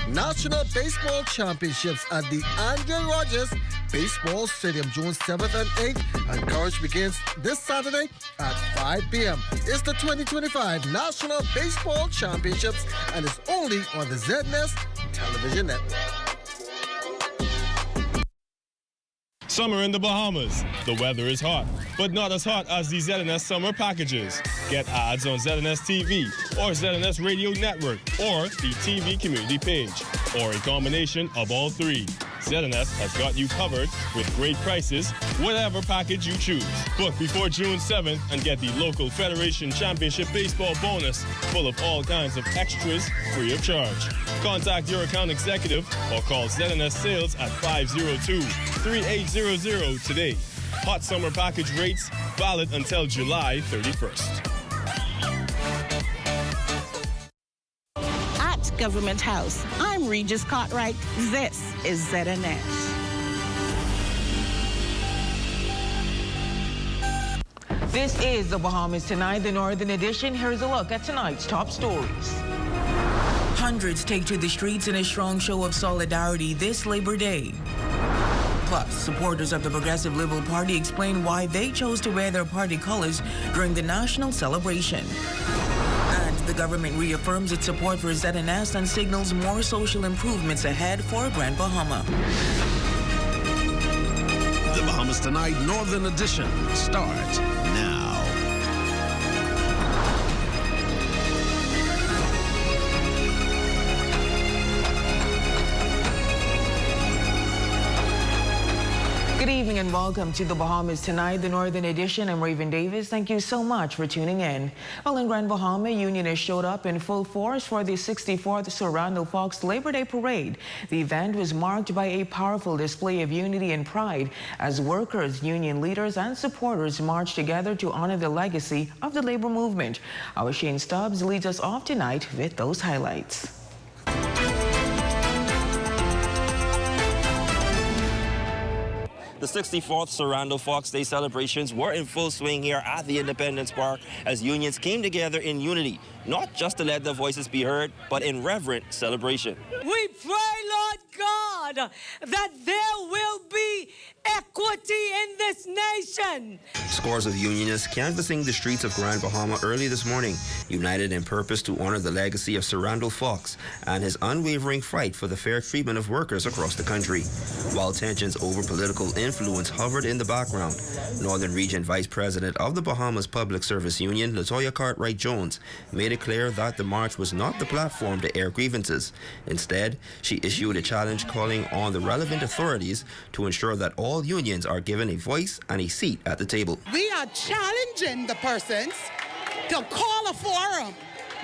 National Baseball Championships at the Andrew Rogers Baseball Stadium, June 7th and 8th. And coverage begins this Saturday at 5 p.m. It's the 2025 National Baseball Championships, and it's only on the ZNS television network. Summer in the Bahamas. The weather is hot, but not as hot as the ZNS summer packages. Get ads on ZNS TV or ZNS Radio Network or the TV community page, or a combination of all three. ZNS has got you covered with great prices, whatever package you choose. Book before June 7th and get the local Federation Championship Baseball bonus full of all kinds of extras free of charge. Contact your account executive or call ZNS Sales at 502-3800 today. Hot summer package rates valid until July 31st. Government House. I'm Regis Cartwright. This is ZNS. This is the Bahamas Tonight, the Northern Edition. Here's a look at tonight's top stories. Hundreds take to the streets in a strong show of solidarity this Labor Day. Plus, supporters of the Progressive Liberal Party explain why they chose to wear their party colors during the national celebration. The government reaffirms its support for ZNS and signals more social improvements ahead for Grand Bahama. The Bahamas Tonight Northern Edition starts now. Good evening and welcome to the Bahamas Tonight, the Northern Edition. I'm Raven Davis. Thank you so much for tuning in. Well, in Grand Bahama, unionists showed up in full force for the 64th Sorando Fox Labor Day Parade. The event was marked by a powerful display of unity and pride as workers, union leaders, and supporters marched together to honor the legacy of the labor movement. Our Shane Stubbs leads us off tonight with those highlights. The 64th Sorando Fox Day celebrations were in full swing here at the Independence Park as unions came together in unity, not just to let their voices be heard, but in reverent celebration. We pray, Lord God, that there will be equity in this nation. Scores of unionists canvassing the streets of Grand Bahama early this morning, united in purpose to honor the legacy of Sorando Fox and his unwavering fight for the fair treatment of workers across the country. While tensions over political influence hovered in the background, Northern Region Vice President of the Bahamas Public Service Union, Latoya Cartwright Jones, made it clear that the march was not the platform to air grievances. Instead, she issued a challenge calling on the relevant authorities to ensure that all unions are given a voice and a seat at the table. We are challenging the persons to call a forum.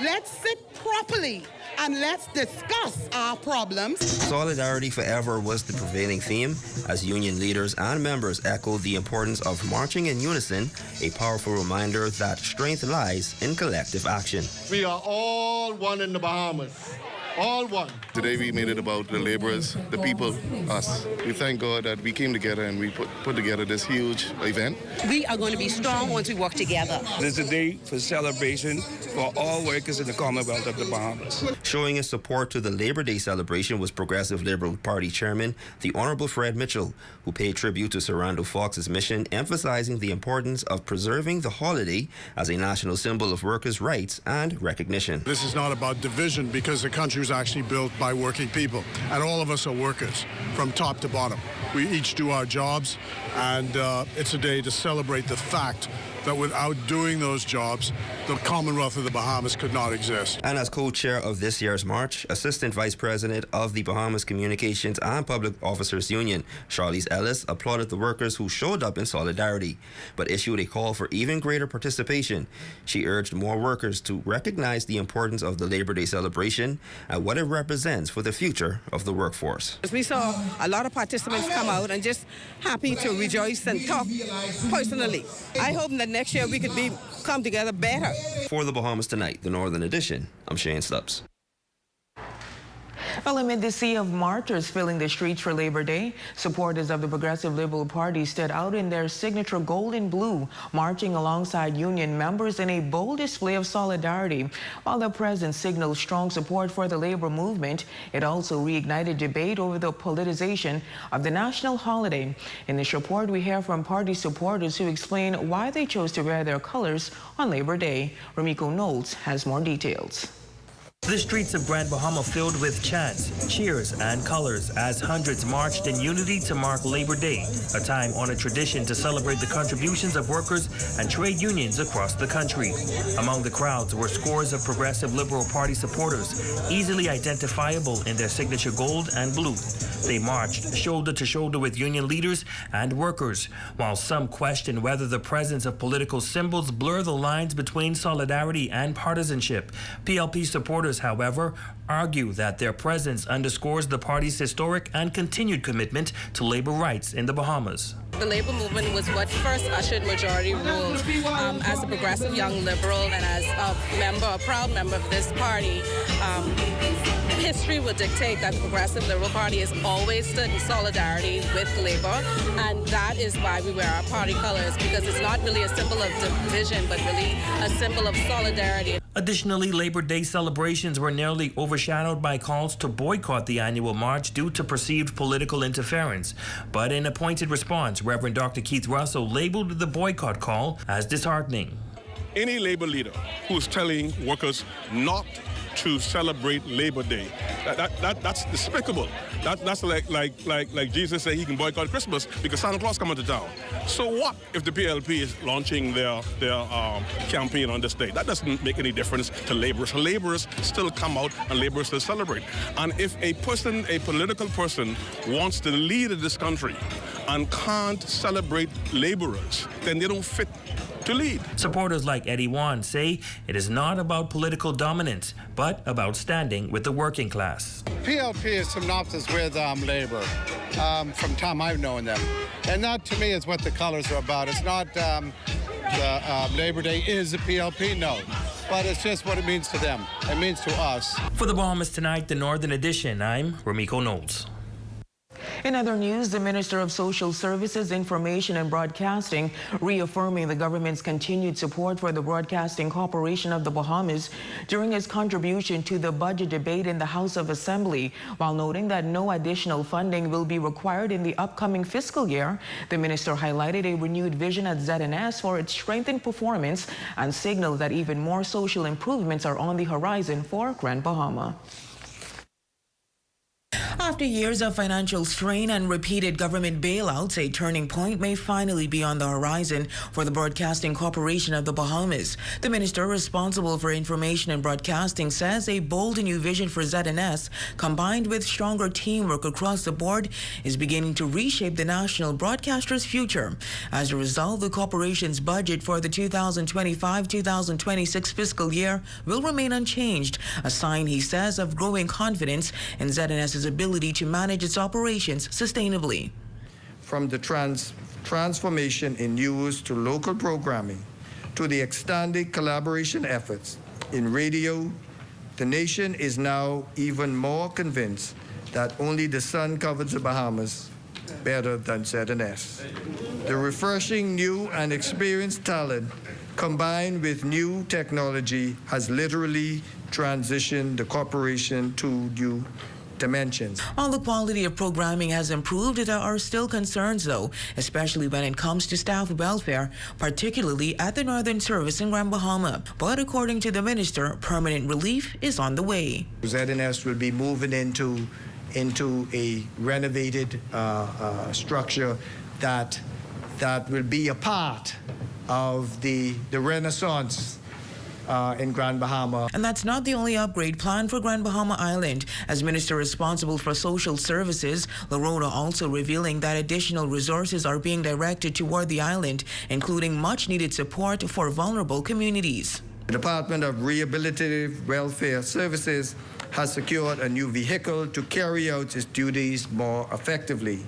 Let's sit properly and let's discuss our problems. Solidarity forever was the prevailing theme as union leaders and members echoed the importance of marching in unison, a powerful reminder that strength lies in collective action. We are all one in the Bahamas. All one. Today we made it about the laborers, the people, us. We thank God that we came together and we put together this huge event. We are going to be strong once we work together. This is a day for celebration for all workers in the Commonwealth of the Bahamas. Showing his support to the Labor Day celebration was Progressive Liberal Party Chairman, the Honorable Fred Mitchell, who paid tribute to Sorando Fox's mission, emphasizing the importance of preserving the holiday as a national symbol of workers' rights and recognition. This is not about division because the country was actually built by working people, and all of us are workers from top to bottom. We each do our jobs, and it's a day to celebrate the fact that without doing those jobs, the Commonwealth of the Bahamas could not exist. And as co-chair of this year's march, Assistant Vice President of the Bahamas Communications and Public Officers Union, Charlize Ellis, applauded the workers who showed up in solidarity, but issued a call for even greater participation. She urged more workers to recognize the importance of the Labor Day celebration and what it represents for the future of the workforce. We saw a lot of participants come out and just happy to rejoice and talk personally. I hope that next year we could come together better. For the Bahamas Tonight, the Northern Edition, I'm Shane Stubbs. Well, amid the sea of martyrs filling the streets for Labor Day, supporters of the Progressive Liberal Party stood out in their signature gold and blue, marching alongside union members in a bold display of solidarity. While the president signaled strong support for the labor movement, it also reignited debate over the politicization of the national holiday. In this report, we hear from party supporters who explain why they chose to wear their colors on Labor Day. Ramiko Knowles has more details. The streets of Grand Bahama filled with chants, cheers, and colors as hundreds marched in unity to mark Labor Day, a time-honored tradition to celebrate the contributions of workers and trade unions across the country. Among the crowds were scores of Progressive Liberal Party supporters, easily identifiable in their signature gold and blue. They marched shoulder to shoulder with union leaders and workers, while some questioned whether the presence of political symbols blur the lines between solidarity and partisanship. PLP supporters, however, argue that their presence underscores the party's historic and continued commitment to labor rights in the Bahamas. The labor movement was what first ushered majority rule. As a progressive young liberal and as a proud member of this party, history would dictate that the Progressive Liberal Party has always stood in solidarity with labor, and that is why we wear our party colors, because it's not really a symbol of division, but really a symbol of solidarity. Additionally, Labor Day celebrations were nearly overshadowed by calls to boycott the annual march due to perceived political interference. But in a pointed response, Reverend Dr. Keith Russell labeled the boycott call as disheartening. Any labor leader who's telling workers not to celebrate Labor Day, that's despicable. That's like Jesus said he can boycott Christmas because Santa Claus coming to town. So what if the PLP is launching their campaign on this day? That doesn't make any difference to laborers. Laborers still come out and laborers still celebrate. And if a political person wants to lead this country and can't celebrate laborers, then they don't fit to lead. Supporters like Eddie Wan say it is not about political dominance, but about standing with the working class. PLP is synonymous with labor from time I've known them. And that, to me, is what the colors are about. It's not the Labor Day is the PLP, no. But it's just what it means to them. It means to us. For the Bahamas Tonight, the Northern Edition, I'm Ramiko Knowles. In other news, the Minister of Social Services, Information and Broadcasting reaffirming the government's continued support for the Broadcasting Corporation of the Bahamas during his contribution to the budget debate in the House of Assembly. While noting that no additional funding will be required in the upcoming fiscal year, the minister highlighted a renewed vision at ZNS for its strengthened performance and signaled that even more social improvements are on the horizon for Grand Bahama. After years of financial strain and repeated government bailouts, a turning point may finally be on the horizon for the Broadcasting Corporation of the Bahamas. The minister responsible for information and broadcasting says a bold new vision for ZNS, combined with stronger teamwork across the board, is beginning to reshape the national broadcaster's future. As a result, the corporation's budget for the 2025-2026 fiscal year will remain unchanged, a sign, he says, of growing confidence in ZNS's ability to manage its operations sustainably. From the transformation in news to local programming to the extended collaboration efforts in radio, the nation is now even more convinced that only the sun covers the Bahamas better than ZNS. The refreshing new and experienced talent combined with new technology has literally transitioned the corporation to new dimensions. While the quality of programming has improved, there are still concerns, though, especially when it comes to staff welfare, particularly at the Northern Service in Grand Bahama. But according to the minister, permanent relief is on the way. ZNS will be moving into a renovated structure that will be a part of the Renaissance in Grand Bahama. And that's not the only upgrade planned for Grand Bahama Island. As minister responsible for social services, Lorona also revealing that additional resources are being directed toward the island, including much needed support for vulnerable communities. The Department of Rehabilitative Welfare Services has secured a new vehicle to carry out its duties more effectively.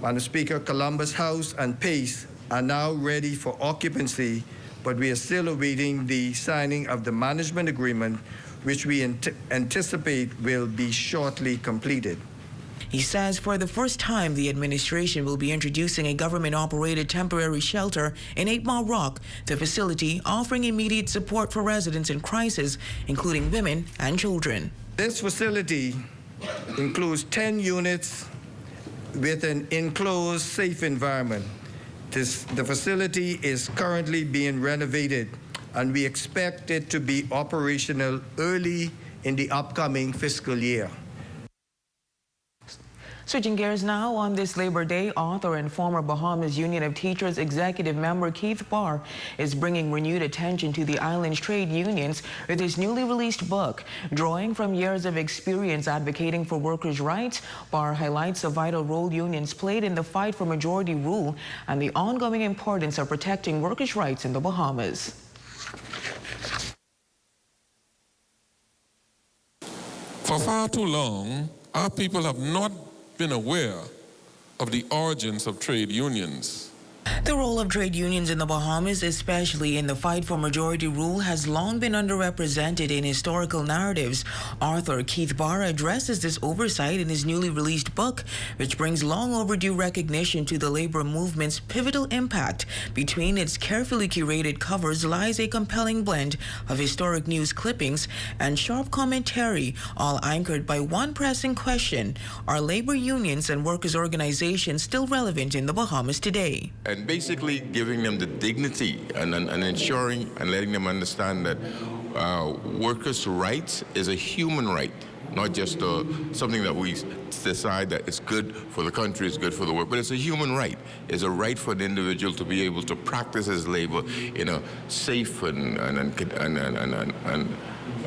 Madam Speaker, Columbus House and Pace are now ready for occupancy, but we are still awaiting the signing of the management agreement which we anticipate will be shortly completed. He says for the first time, the administration will be introducing a government-operated temporary shelter in 8 Mile Rock, the facility offering immediate support for residents in crisis, including women and children. This facility includes 10 units with an enclosed, safe environment. The facility is currently being renovated, and we expect it to be operational early in the upcoming fiscal year. Switching gears now, on this Labor Day, author and former Bahamas Union of Teachers executive member Keith Barr is bringing renewed attention to the island's trade unions with his newly released book. Drawing from years of experience advocating for workers' rights, Barr highlights the vital role unions played in the fight for majority rule and the ongoing importance of protecting workers' rights in the Bahamas. For far too long, our people have not been aware of the origins of trade unions. The role of trade unions in the Bahamas, especially in the fight for majority rule, has long been underrepresented in historical narratives. Author Keith Barr addresses this oversight in his newly released book, which brings long overdue recognition to the labor movement's pivotal impact. Between its carefully curated covers lies a compelling blend of historic news clippings and sharp commentary, all anchored by one pressing question: are labor unions and workers' organizations still relevant in the Bahamas today? And basically giving them the dignity and ensuring and letting them understand that workers' rights is a human right, not just something that we decide that it's good for the country, it's good for the work, but it's a human right. It's a right for an individual to be able to practice his labor in a safe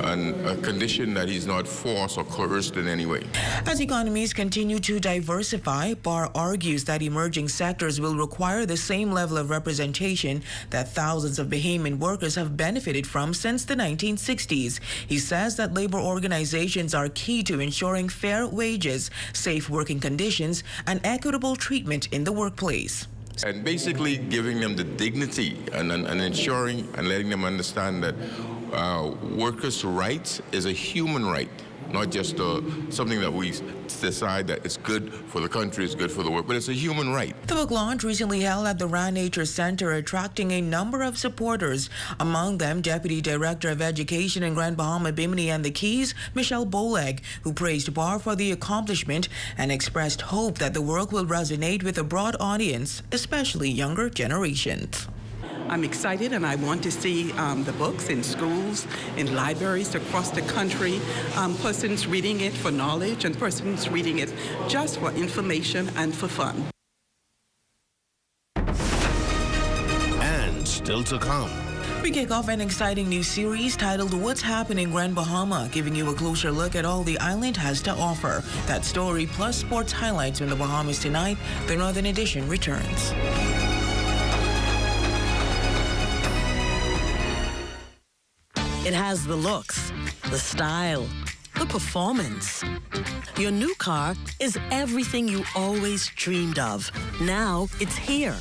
and a condition that he's not forced or coerced in any way. As economies continue to diversify, Barr argues that emerging sectors will require the same level of representation that thousands of Bahamian workers have benefited from since the 1960s. He says that labor organizations are key to ensuring fair wages, safe working conditions, and equitable treatment in the workplace. And basically giving them the dignity and ensuring and letting them understand that workers' rights is a human right, not just something that we decide that it's good for the country, it's good for the work, but it's a human right. The book launch recently held at the Rand Nature Center, attracting a number of supporters, among them Deputy Director of Education in Grand Bahama, Bimini and the Keys, Michelle Boleg, who praised Barr for the accomplishment and expressed hope that the work will resonate with a broad audience, especially younger generations. I'm excited and I want to see the books in schools, in libraries across the country, persons reading it for knowledge and persons reading it just for information and for fun. And still to come. We kick off an exciting new series titled What's Happening Grand Bahama, giving you a closer look at all the island has to offer. That story plus sports highlights in the Bahamas tonight. The Northern Edition returns. It has the looks, the style, the performance. Your new car is everything you always dreamed of. Now it's here.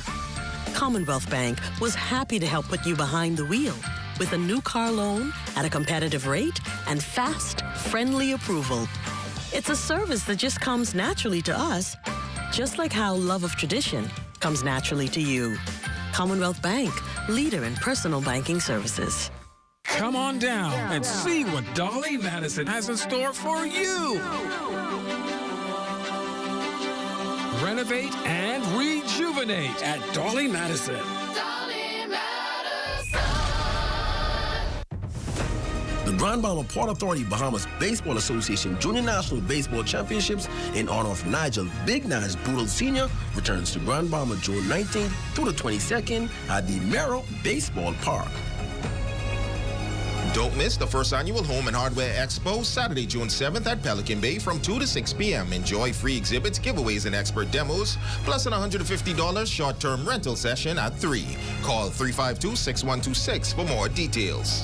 Commonwealth Bank was happy to help put you behind the wheel with a new car loan at a competitive rate and fast, friendly approval. It's a service that just comes naturally to us, just like how love of tradition comes naturally to you. Commonwealth Bank, leader in personal banking services. Come on down and see what Dolly Madison has in store for you. Renovate and rejuvenate at Dolly Madison. The Grand Bahama Port Authority Bahamas Baseball Association Junior National Baseball Championships in honor of Nigel Big Nige Boodle Sr. returns to Grand Bahama June 19th through the 22nd at the Mero Baseball Park. Don't miss the first annual Home and Hardware Expo, Saturday, June 7th at Pelican Bay from 2 to 6 p.m. Enjoy free exhibits, giveaways, and expert demos, plus an $150 short-term rental session at 3. Call 352-6126 for more details.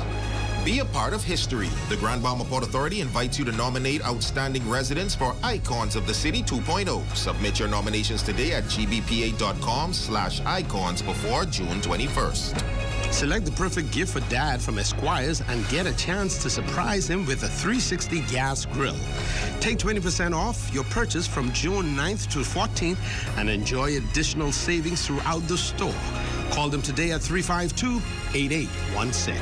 Be a part of history. The Grand Bahama Port Authority invites you to nominate outstanding residents for Icons of the City 2.0. Submit your nominations today at gbpa.com/icons before June 21st. Select the perfect gift for dad from Esquires and get a chance to surprise him with a 360 gas grill. Take 20% off your purchase from June 9th to 14th and enjoy additional savings throughout the store. Call them today at 352-8816.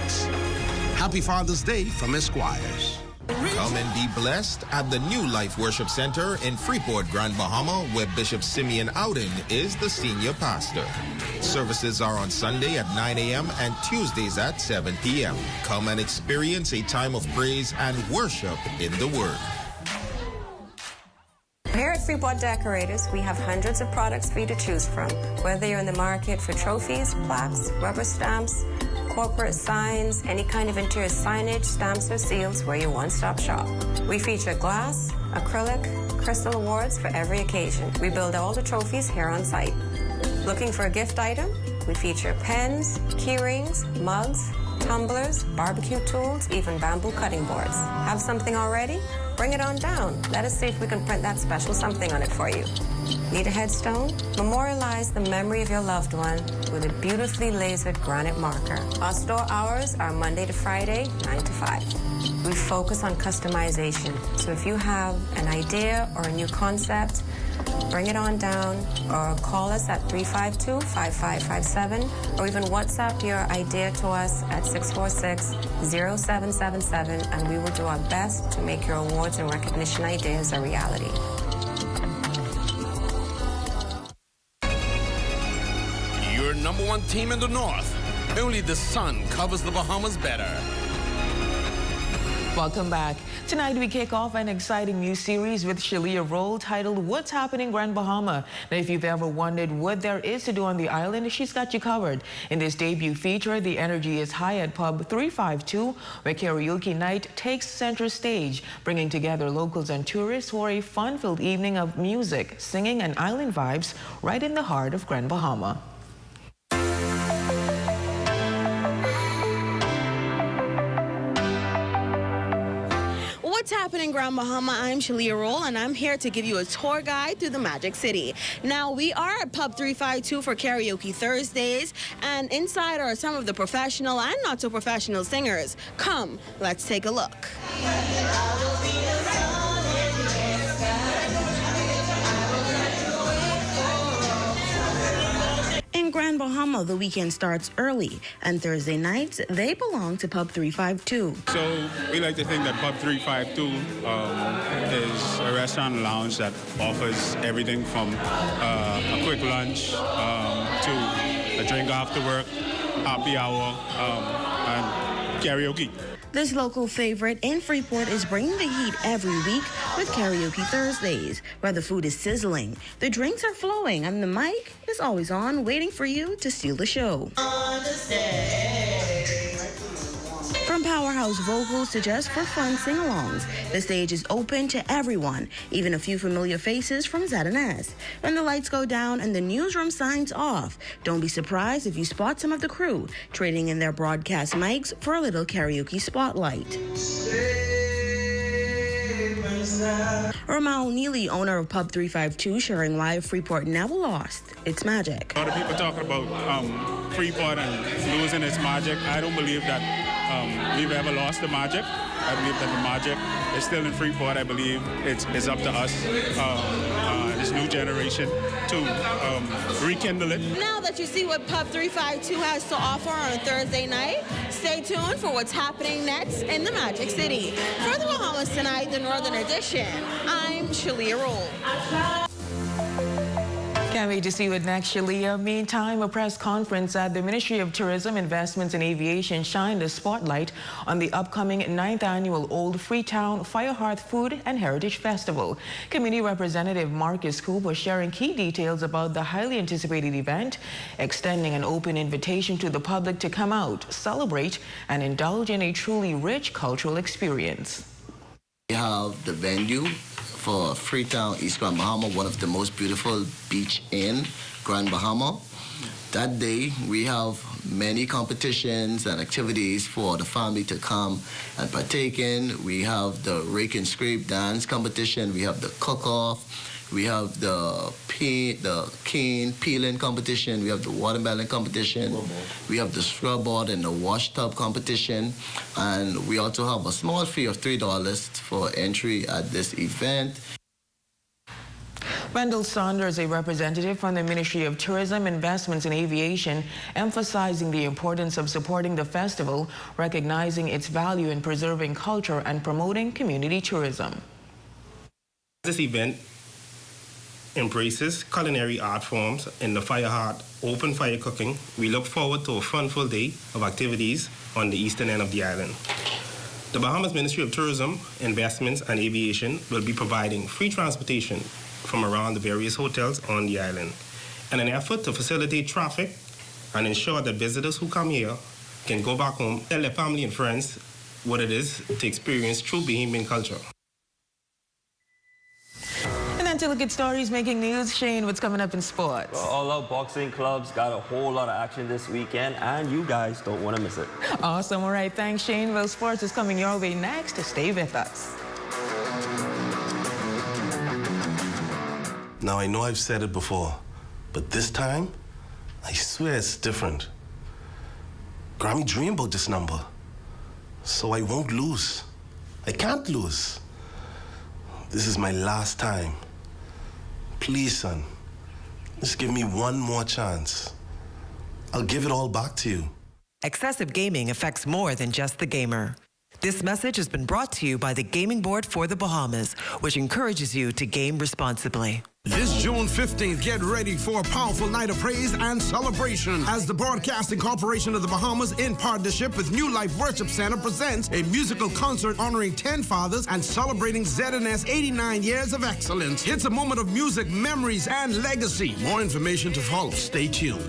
Happy Father's Day from Esquires. Come and be blessed at the New Life Worship Center in Freeport, Grand Bahama, where Bishop Simeon Ouden is the senior pastor. Services are on Sunday at 9 a.m. and Tuesdays at 7 p.m. Come and experience a time of praise and worship in the Word. Here at Freeport Decorators, we have hundreds of products for you to choose from. Whether you're in the market for trophies, plaques, rubber stamps, corporate signs, any kind of interior signage, stamps, or seals, we're your one-stop shop. We feature glass, acrylic, crystal awards for every occasion. We build all the trophies here on site. Looking for a gift item? We feature pens, key rings, mugs, tumblers, barbecue tools, even bamboo cutting boards. Have something already? Bring it on down. Let us see if we can print that special something on it for you. Need a headstone? Memorialize the memory of your loved one with a beautifully lasered granite marker. Our store hours are Monday to Friday, 9 to 5. We focus on customization. So if you have an idea or a new concept, bring it on down or call us at 352-5557 or even WhatsApp your idea to us at 646-0777 and we will do our best to make your awards and recognition ideas a reality. Your #1 team in the North. Only the sun covers the Bahamas better. Welcome back. Tonight we kick off an exciting new series with Shalia Roll titled What's Happening Grand Bahama. Now if you've ever wondered what there is to do on the island, she's got you covered. In this debut feature, the energy is high at Pub 352, where karaoke night takes center stage, bringing together locals and tourists for a fun-filled evening of music, singing, and island vibes right in the heart of Grand Bahama. What's happening, Grand Bahama? I'm Shalia Roll, and I'm here to give you a tour guide through the Magic City. Now, we are at Pub 352 for Karaoke Thursdays, and inside are some of the professional and not-so-professional singers. Come, let's take a look. In Grand Bahama, the weekend starts early, and Thursday nights, they belong to Pub 352. So we like to think that Pub 352 is a restaurant and lounge that offers everything from a quick lunch to a drink after work, happy hour, and karaoke. This local favorite in Freeport is bringing the heat every week with Karaoke Thursdays, where the food is sizzling, the drinks are flowing, and the mic is always on, waiting for you to steal the show. From powerhouse vocals to just for fun sing-alongs, the stage is open to everyone, even a few familiar faces from ZNS. When the lights go down and the newsroom signs off, don't be surprised if you spot some of the crew trading in their broadcast mics for a little karaoke spotlight. Ramal Neely, owner of Pub 352, sharing why Freeport never lost its magic. A lot of people talking about Freeport and losing its magic. I don't believe that we've ever lost the magic. I believe that the magic is still in Freeport. I believe it's up to us, this new generation, to rekindle it. Now that you see what Pub 352 has to offer on a Thursday night, stay tuned for what's happening next in the Magic City. For the Bahamas Tonight, the Northern Edition, I'm Shalia Roll. Can't wait to see what next, Shalia. Meantime, a press conference at the Ministry of Tourism, Investments and Aviation shined a spotlight on the upcoming 9th annual Old Freetown Firehearth Food and Heritage Festival. Committee Representative Marcus Coop was sharing key details about the highly anticipated event, extending an open invitation to the public to come out, celebrate, and indulge in a truly rich cultural experience. We have the venue for Freetown, East Grand Bahama, one of the most beautiful beach in Grand Bahama. That day, we have many competitions and activities for the family to come and partake in. We have the rake and scrape dance competition. We have the cook-off. We have the cane peeling competition, we have the watermelon competition, we have the scrub board and the wash tub competition, and we also have a small fee of $3 for entry at this event. Wendell Saunders, a representative from the Ministry of Tourism, Investments and Aviation, emphasizing the importance of supporting the festival, recognizing its value in preserving culture and promoting community tourism. This event embraces culinary art forms in the fire heart, open fire cooking. We look forward to a fun-filled day of activities on the eastern end of the island. The Bahamas Ministry of Tourism, Investments and Aviation will be providing free transportation from around the various hotels on the island in an effort to facilitate traffic and ensure that visitors who come here can go back home, tell their family and friends what it is to experience true Bahamian culture. And then to look at stories making news, Shane, what's coming up in sports? Well, all our boxing clubs got a whole lot of action this weekend, and you guys don't want to miss it. Awesome. All right. Thanks, Shane. Well, sports is coming your way next. Stay with us. Now, I know I've said it before, but this time, I swear it's different. Grammy dreamed about this number, so I won't lose. I can't lose. This is my last time. Please, son, just give me one more chance. I'll give it all back to you. Excessive gaming affects more than just the gamer. This message has been brought to you by the Gaming Board for the Bahamas, which encourages you to game responsibly. This June 15th, get ready for a powerful night of praise and celebration as the Broadcasting Corporation of the Bahamas, in partnership with New Life Worship Center, presents a musical concert honoring 10 fathers and celebrating ZNS 89 years of excellence. It's a moment of music, memories, and legacy. More information to follow. Stay tuned.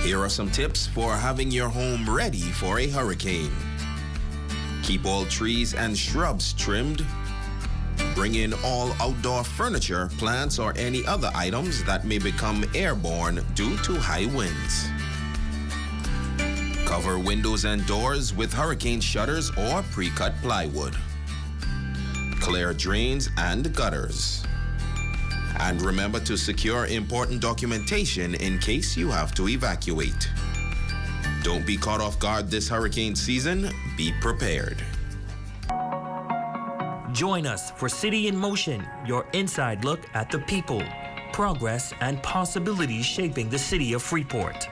Here are some tips for having your home ready for a hurricane. Keep all trees and shrubs trimmed. Bring in all outdoor furniture, plants, or any other items that may become airborne due to high winds. Cover windows and doors with hurricane shutters or pre-cut plywood. Clear drains and gutters. And remember to secure important documentation in case you have to evacuate. Don't be caught off guard this hurricane season. Be prepared. Join us for City in Motion, your inside look at the people, progress, and possibilities shaping the city of Freeport.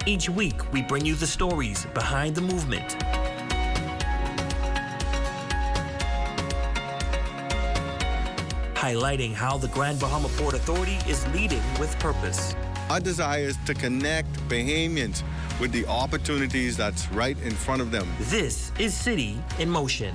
Each week, we bring you the stories behind the movement. Highlighting how the Grand Bahama Port Authority is leading with purpose. Our desire is to connect Bahamians with the opportunities that's right in front of them. This is City in Motion.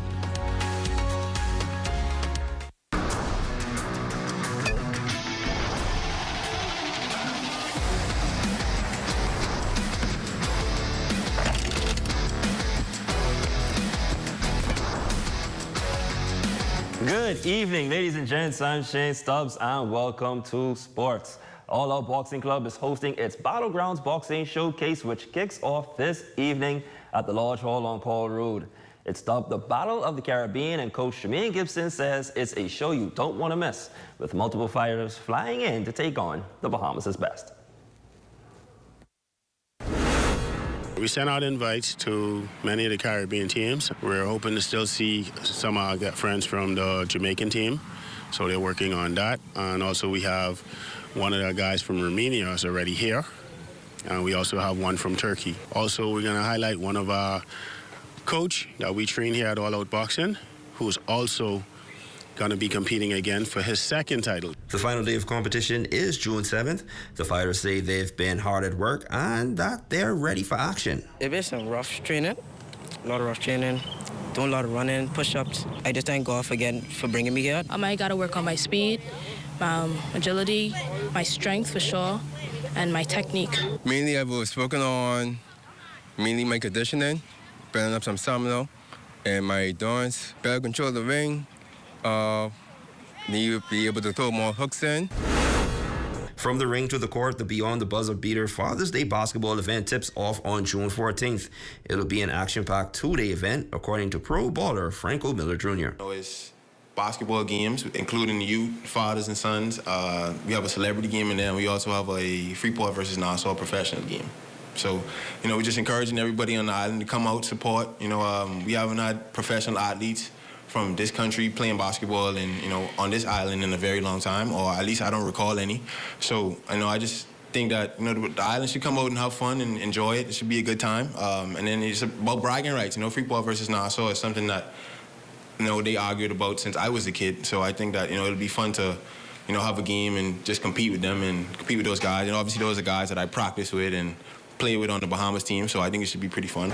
Good evening, ladies and gents. I'm Shane Stubbs, and welcome to Sports. All Out Boxing Club is hosting its Battlegrounds Boxing Showcase, which kicks off this evening at the Lodge Hall on Paul Road. It's dubbed the Battle of the Caribbean, and Coach Tremaine Gibson says it's a show you don't want to miss, with multiple fighters flying in to take on the Bahamas' best. We sent out invites to many of the Caribbean teams. We're hoping to still see some of our friends from the Jamaican team, so they're working on that. And also we have one of the guys from Romania is already here, and we also have one from Turkey. Also, we're going to highlight one of our coach that we train here at All Out Boxing, who's also going to be competing again for his second title. The final day of competition is June 7th. The fighters say they've been hard at work and that they're ready for action. It's been some rough training, a lot of rough training, doing a lot of running, push-ups. I just thank God again for bringing me here. I got to work on my speed, my agility, my strength for sure, and my technique. Mainly I was working on my conditioning, building up some stamina, and my endurance, better control the ring, need to be able to throw more hooks in. From the ring to the court, the Beyond the Buzzer Beater Father's Day basketball event tips off on June 14th. It'll be an action-packed two-day event, according to pro baller Franco Miller Jr. It's basketball games, including the youth, fathers and sons. We have a celebrity game, and then we also have a Freeport versus Nassau professional game. So, we're just encouraging everybody on the island to come out, support. We haven't had professional athletes from this country playing basketball on this island in a very long time, or at least I don't recall any. So, I just think that, the island should come out and have fun and enjoy it. It should be a good time. And then it's about bragging rights. Freeport versus Nassau is something that, they argued about since I was a kid. So I think that, it'll be fun to, have a game and just compete with them and compete with those guys. And obviously those are guys that I practice with and play with on the Bahamas team, so I think it should be pretty fun.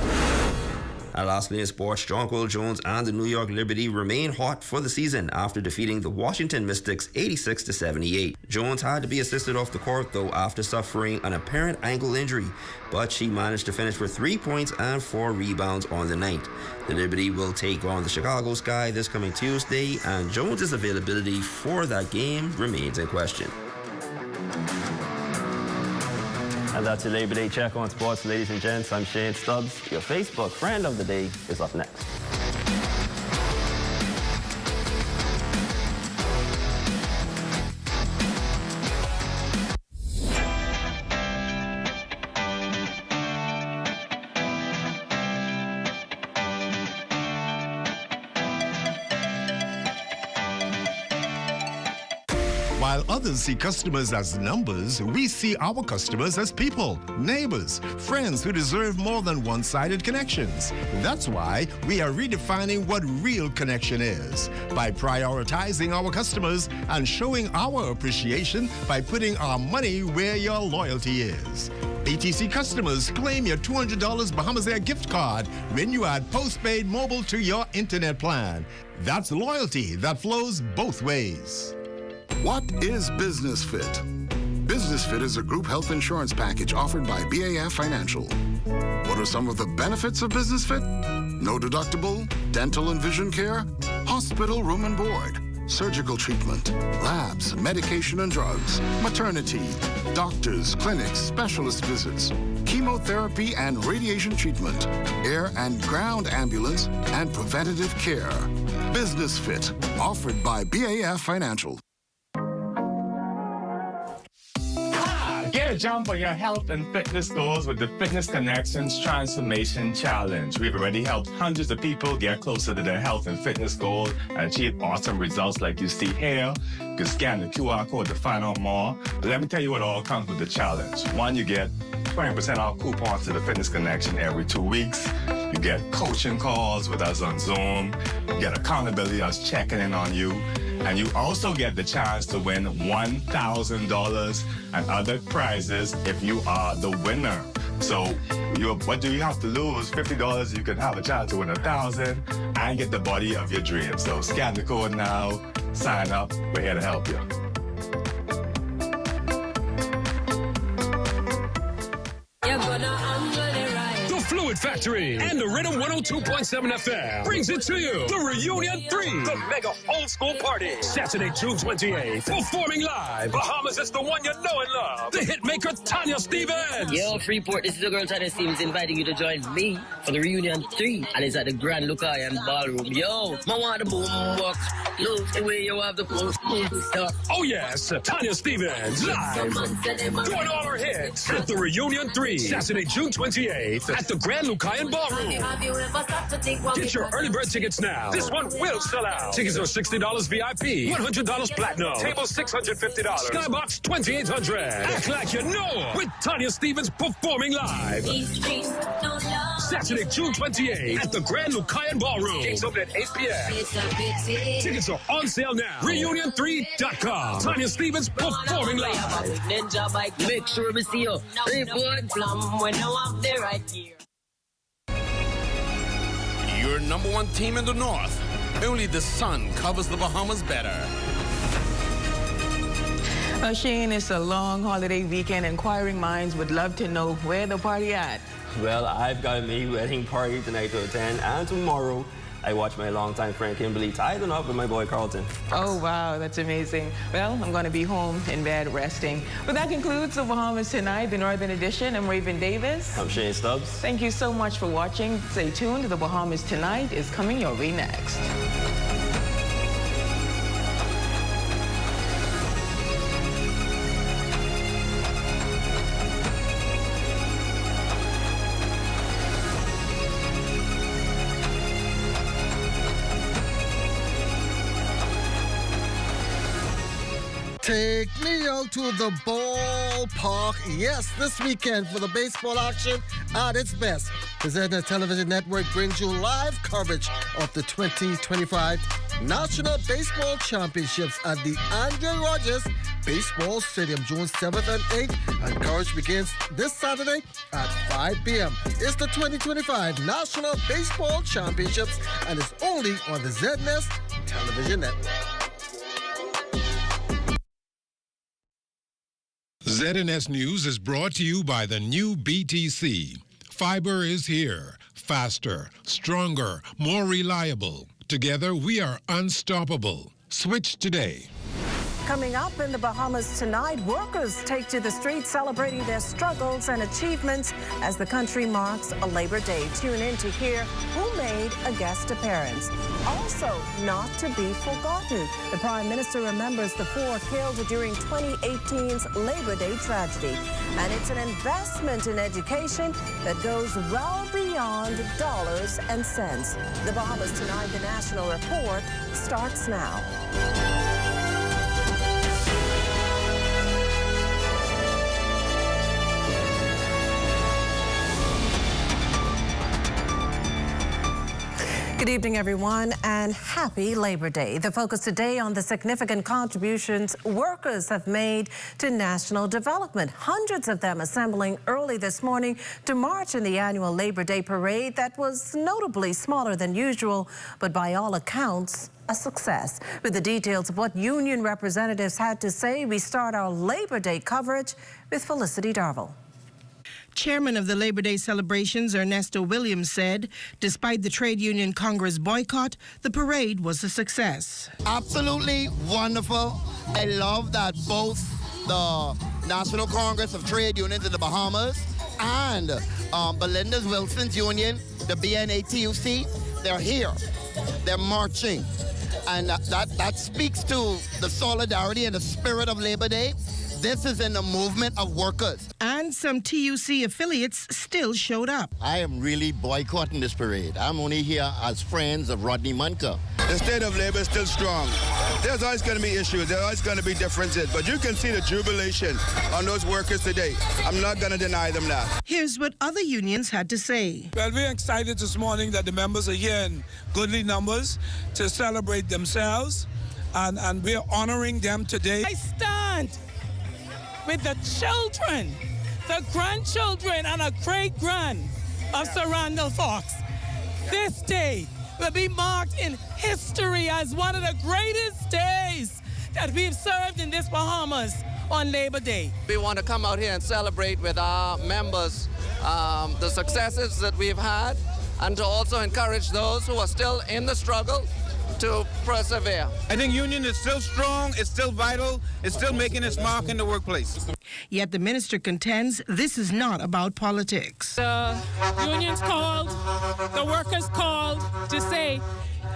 And lastly in sports, Jonquil Jones and the New York Liberty remain hot for the season after defeating the Washington Mystics 86-78. Jones had to be assisted off the court, though, after suffering an apparent ankle injury, but she managed to finish with 3 points and 4 rebounds on the night. The Liberty will take on the Chicago Sky this coming Tuesday, and Jones's availability for that game remains in question. And that's your Labor Day check on sports, ladies and gents. I'm Shane Stubbs. Your Facebook friend of the day is up next. While others see customers as numbers, we see our customers as people, neighbors, friends who deserve more than one-sided connections. That's why we are redefining what real connection is by prioritizing our customers and showing our appreciation by putting our money where your loyalty is. BTC customers, claim your $200 Bahamas Air gift card when you add postpaid mobile to your internet plan. That's loyalty that flows both ways. What is Business Fit? Business Fit is a group health insurance package offered by BAF Financial. What are some of the benefits of Business Fit? No deductible, dental and vision care, hospital room and board, surgical treatment, labs, medication and drugs, maternity, doctors, clinics, specialist visits, chemotherapy and radiation treatment, air and ground ambulance, and preventative care. Business Fit, offered by BAF Financial. Get a jump on your health and fitness goals with the Fitness Connections Transformation Challenge. We've already helped hundreds of people get closer to their health and fitness goals and achieve awesome results like you see here. You can scan the QR code to find out more. But let me tell you what all comes with the challenge. One, you get 20% off coupons to the Fitness Connection every 2 weeks. You get coaching calls with us on Zoom. You get accountability, us checking in on you. And you also get the chance to win $1,000 and other prizes if you are the winner. So what do you have to lose? $50, you can have a chance to win $1,000 and get the body of your dreams. So scan the code now, sign up. We're here to help you. Fluid Factory and the Rhythm 102.7 FM brings it to you. The Reunion 3, the mega old school party. Saturday, June 28th. Performing live. Bahamas is the one you know and love. The hitmaker Tanya Stevens. Yo, Freeport, this is your girl Tanya Stevens inviting you to join me for the Reunion 3. And it's at the Grand Lucayan Ballroom. Yo, I want the boom box. Love the way you have the boom stuff. Oh yes, Tanya Stevens live. Doing all her hits at the Reunion 3. Saturday, June 28th at the Grand Lucayan Ballroom. Get your early bird tickets now. This one will sell out. Tickets are $60 VIP, $100 platinum, table $650, skybox $2,800. Act like you know with Tanya Stevens performing live. Saturday, June 28th at the Grand Lucayan Ballroom. Gates open at 8 p.m. Tickets are on sale now. Reunion3.com. Tanya Stevens performing live. Make sure we see you. When I'm there right here. Your number one team in the North. Only the sun covers the Bahamas better. Shane, it's a long holiday weekend. Inquiring minds would love to know where the party at. Well, I've got a May wedding party tonight to attend and tomorrow. I watched my longtime friend Kimberly tie them up with my boy Carlton. Oh, wow, that's amazing. Well, I'm going to be home in bed resting. But that concludes the Bahamas Tonight, the Northern Edition. I'm Raven Davis. I'm Shane Stubbs. Thank you so much for watching. Stay tuned. The Bahamas Tonight is coming your way next. Take me out to the ballpark. Yes, this weekend for the baseball action at its best. The ZNS Television Network brings you live coverage of the 2025 National Baseball Championships at the Andrew Rogers Baseball Stadium, June 7th and 8th. And coverage begins this Saturday at 5 p.m. It's the 2025 National Baseball Championships and it's only on the ZNS Television Network. ZNS News is brought to you by the new BTC. Fiber is here. Faster, stronger, more reliable. Together, we are unstoppable. Switch today. Coming up in the Bahamas tonight, workers take to the streets celebrating their struggles and achievements as the country marks a Labor Day. Tune in to hear who made a guest appearance. Also, not to be forgotten, the Prime Minister remembers the 4 killed during 2018's Labor Day tragedy. And it's an investment in education that goes well beyond dollars and cents. The Bahamas Tonight, the National Report, starts now. Good evening, everyone, and happy Labor Day. The focus today on the significant contributions workers have made to national development. Hundreds of them assembling early this morning to march in the annual Labor Day parade that was notably smaller than usual, but by all accounts, a success. With the details of what union representatives had to say, we start our Labor Day coverage with Felicity Darville. Chairman of the Labor Day celebrations, Ernesto Williams, said, despite the Trade Union Congress boycott, the parade was a success. Absolutely wonderful. I love that both the National Congress of Trade Unions in the Bahamas and Belinda Wilson's union, the BNATUC, they're here. They're marching. And that speaks to the solidarity and the spirit of Labor Day. This is in the movement of workers. And some TUC affiliates still showed up. I am really boycotting this parade. I'm only here as friends of Rodney Munker. The state of labor is still strong. There's always going to be issues. There's always going to be differences. But you can see the jubilation on those workers today. I'm not going to deny them that. Here's what other unions had to say. Well, we're excited this morning that the members are here in goodly numbers to celebrate themselves. And we're honoring them today. I stand with the children, the grandchildren, and a great-grand of Sir Randall Fox. This day will be marked in history as one of the greatest days that we've served in this Bahamas on Labor Day. We want to come out here and celebrate with our members the successes that we've had, and to also encourage those who are still in the struggle to persevere. I think union is still strong, it's still vital, it's still making its mark in the workplace. Yet the minister contends this is not about politics. The unions called, the workers called to say,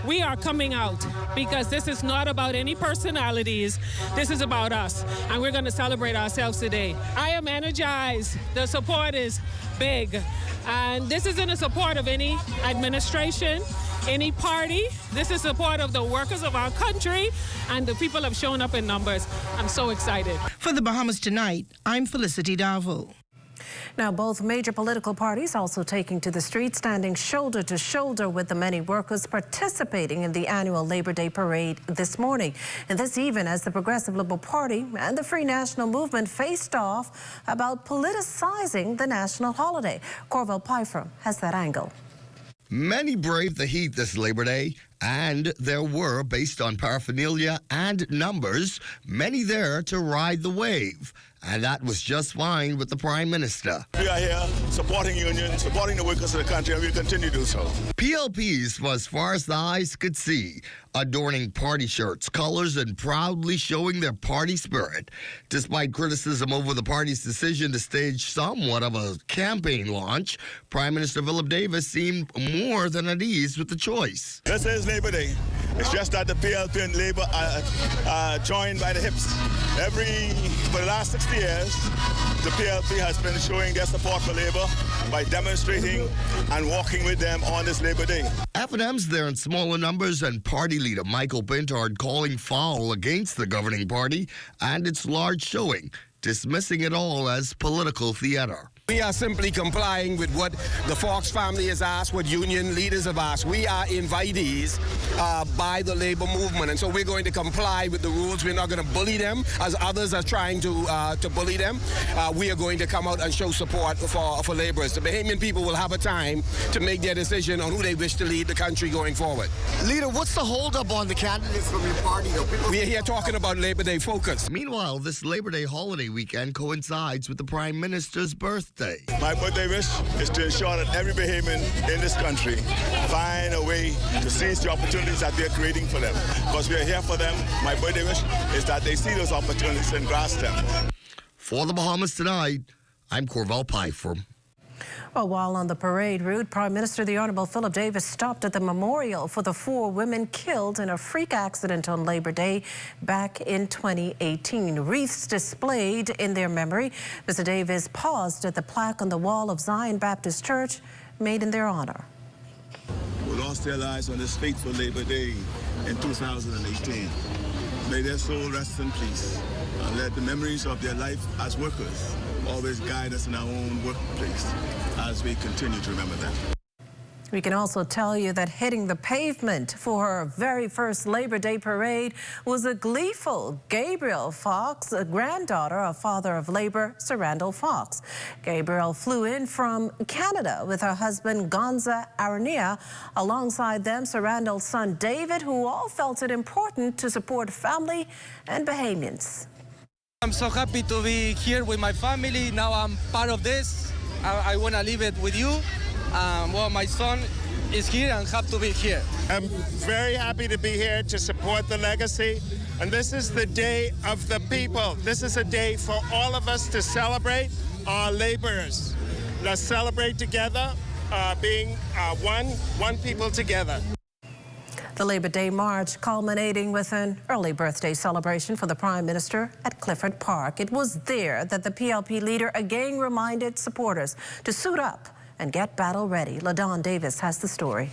we are coming out because this is not about any personalities. This is about us, and we're going to celebrate ourselves today. I am energized. The support is big, and this isn't a support of any administration, any party. This is support of the workers of our country, and the people have shown up in numbers. I'm so excited. For the Bahamas Tonight, I'm Felicity Darville. Now, both major political parties also taking to the streets, standing shoulder to shoulder with the many workers participating in the annual Labor Day parade this morning. And this even as the Progressive Liberal Party and the Free National Movement faced off about politicizing the national holiday. Corvell Pfeiffer has that angle. Many braved the heat this Labor Day, and there were, based on paraphernalia and numbers, many there to ride the wave. and that was just fine with the Prime Minister. We are here supporting unions, supporting the workers of the country, and we'll continue to do so. PLPs were as far as the eyes could see, adorning party shirts, colors, and proudly showing their party spirit. Despite criticism over the party's decision to stage somewhat of a campaign launch, Prime Minister Philip Davis seemed more than at ease with the choice. This is Labor Day. It's just that the PLP and Labour are joined by the hips. For the last 60 years, the PLP has been showing their support for Labour by demonstrating and walking with them on this Labor Day. F&M's there in smaller numbers, and party leader Michael Pintard calling foul against the governing party and its large showing, dismissing it all as political theater. We are simply complying with what the Fox family has asked, what union leaders have asked. We are invitees by the labor movement, and so we're going to comply with the rules. We're not going to bully them as others are trying to bully them. We are going to come out and show support for laborers. The Bahamian people will have a time to make their decision on who they wish to lead the country going forward. Leader, what's the holdup on the candidates from your party? We are here talking about Labor Day focus. Meanwhile, this Labor Day holiday weekend coincides with the Prime Minister's birthday. My birthday wish is to ensure that every Bahamian in this country find a way to seize the opportunities that we are creating for them. Because we are here for them. My birthday wish is that they see those opportunities and grasp them. For the Bahamas Tonight, I'm Corval Pfeiffer. Well, while on the parade route, Prime Minister the Honourable Philip Davis stopped at the memorial for the 4 women killed in a freak accident on Labor Day back in 2018. Wreaths displayed in their memory. Mr. Davis paused at the plaque on the wall of Zion Baptist Church made in their honour. Who lost their lives on this fateful Labor Day in 2018. May their soul rest in peace, and let the memories of their life as workers always guide us in our own workplace as we continue to remember them. We can also tell you that hitting the pavement for her very first Labor Day parade was a gleeful Gabriel Fox, a granddaughter of father of Labor, Sir Randall Fox. Gabriel flew in from Canada with her husband Gonza Arania. Alongside them, Sir Randall's son David, who all felt it important to support family and Bahamians. I'm so happy to be here with my family. Now I'm part of this. I want to leave it with you. Well, my son is here and have to be here. I'm very happy to be here to support the legacy. And this is the day of the people. This is a day for all of us to celebrate our laborers. Let's celebrate together, being one people together. The Labor Day March culminating with an early birthday celebration for the Prime Minister at Clifford Park. It was there that the PLP leader again reminded supporters to suit up and get battle ready. LaDon Davis has the story.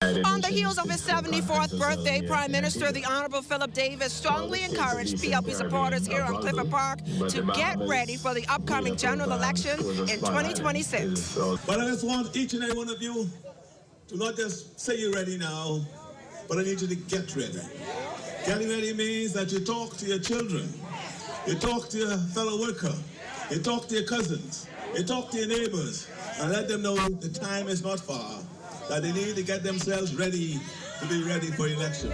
On the heels of his 74th birthday, Prime Minister the Honourable Philip Davis strongly encouraged PLP supporters here on Clifford Park to get ready for the upcoming general election in 2026. But I just want each and every one of you to not just say you're ready now, but I need you to get ready. Getting ready means that you talk to your children, you talk to your fellow worker, you talk to your cousins, you talk to your neighbors, and let them know the time is not far, that they need to get themselves ready to be ready for election.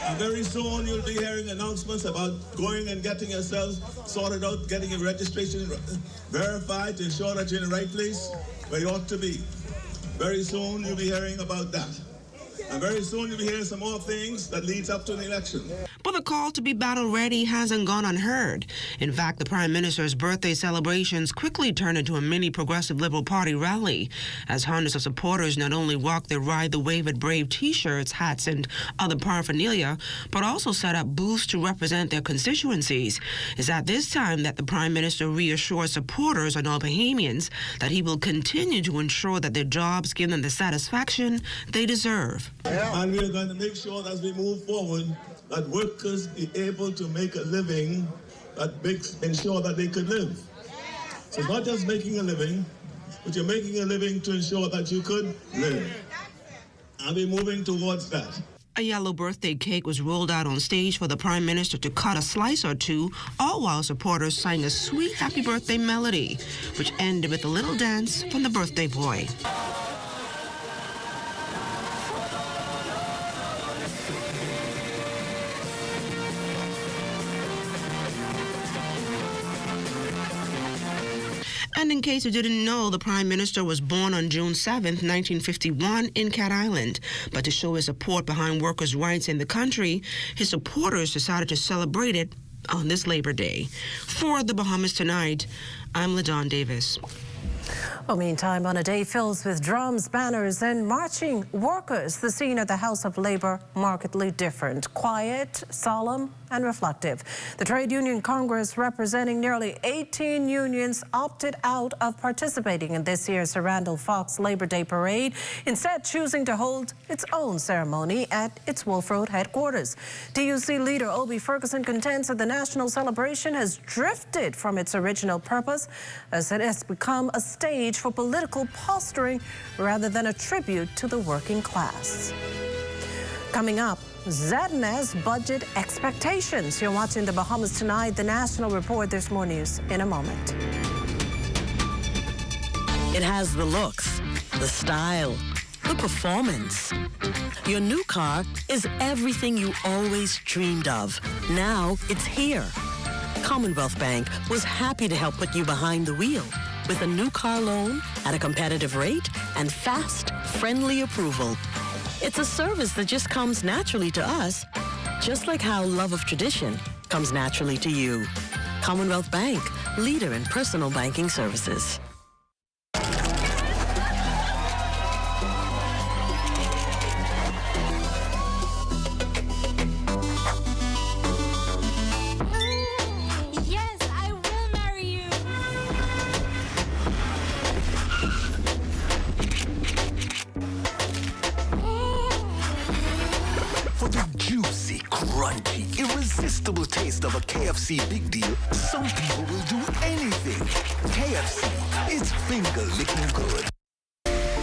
And very soon you'll be hearing announcements about going and getting yourselves sorted out, getting your registration verified to ensure that you're in the right place where you ought to be. Very soon you'll be hearing about that. And very soon you'll be hearing some more things that leads up to the election. But the call to be battle ready hasn't gone unheard. In fact, the Prime Minister's birthday celebrations quickly turned into a mini Progressive Liberal Party rally, as hundreds of supporters not only rocked their Ride the Wave at Brave t-shirts, hats, and other paraphernalia, but also set up booths to represent their constituencies. It's at this time that the Prime Minister reassures supporters and all Bahamians that he will continue to ensure that their jobs give them the satisfaction they deserve. And we're going to make sure that as we move forward, that workers be able to make a living that ensure that they could live. So it's not just making a living, but you're making a living to ensure that you could live. And we're moving towards that. A yellow birthday cake was rolled out on stage for the Prime Minister to cut a slice or two, all while supporters sang a sweet happy birthday melody, which ended with a little dance from the birthday boy. And in case you didn't know, the Prime Minister was born on June 7th, 1951 in Cat Island. But to show his support behind workers' rights in the country, his supporters decided to celebrate it on this Labor Day. For the Bahamas Tonight, I'm LaDawn Davis. Well, meantime, on a day filled with drums, banners, and marching workers, the scene at the House of Labor markedly different. Quiet, solemn, and reflective. The Trade Union Congress, representing nearly 18 unions, opted out of participating in this year's Randall Fox Labor Day Parade, instead choosing to hold its own ceremony at its Wolf Road headquarters. TUC leader Obi Ferguson contends that the national celebration has drifted from its original purpose, as it has become a stage for political posturing rather than a tribute to the working class. Coming up, ZNS budget expectations. You're watching the Bahamas Tonight, the National Report. There's more news in a moment. It has the looks, the style, the performance. Your new car is everything you always dreamed of. Now it's here. Commonwealth Bank was happy to help put you behind the wheel with a new car loan at a competitive rate and fast, friendly approval. It's a service that just comes naturally to us, just like how love of tradition comes naturally to you. Commonwealth Bank, leader in personal banking services. Irresistible taste of a KFC big deal, some people will do anything. KFC, it's finger-licking good.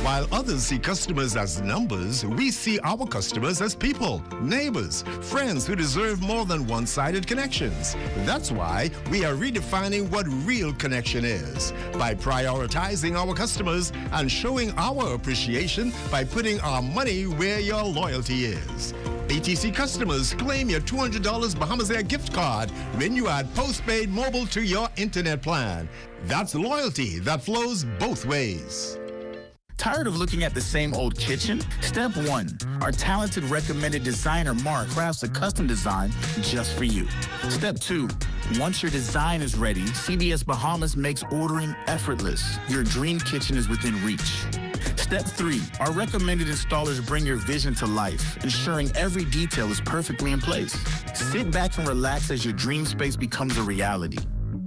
While others see customers as numbers, we see our customers as people, neighbors, friends who deserve more than one-sided connections. That's why we are redefining what real connection is by prioritizing our customers and showing our appreciation by putting our money where your loyalty is. BTC customers, claim your $200 Bahamas Air gift card when you add postpaid mobile to your internet plan. That's loyalty that flows both ways. Tired of looking at the same old kitchen? Step 1. Our talented recommended designer Mark crafts a custom design just for you. Step 2. Once your design is ready, CBS Bahamas makes ordering effortless. Your dream kitchen is within reach. Step 3. Our recommended installers bring your vision to life, ensuring every detail is perfectly in place. Sit back and relax as your dream space becomes a reality.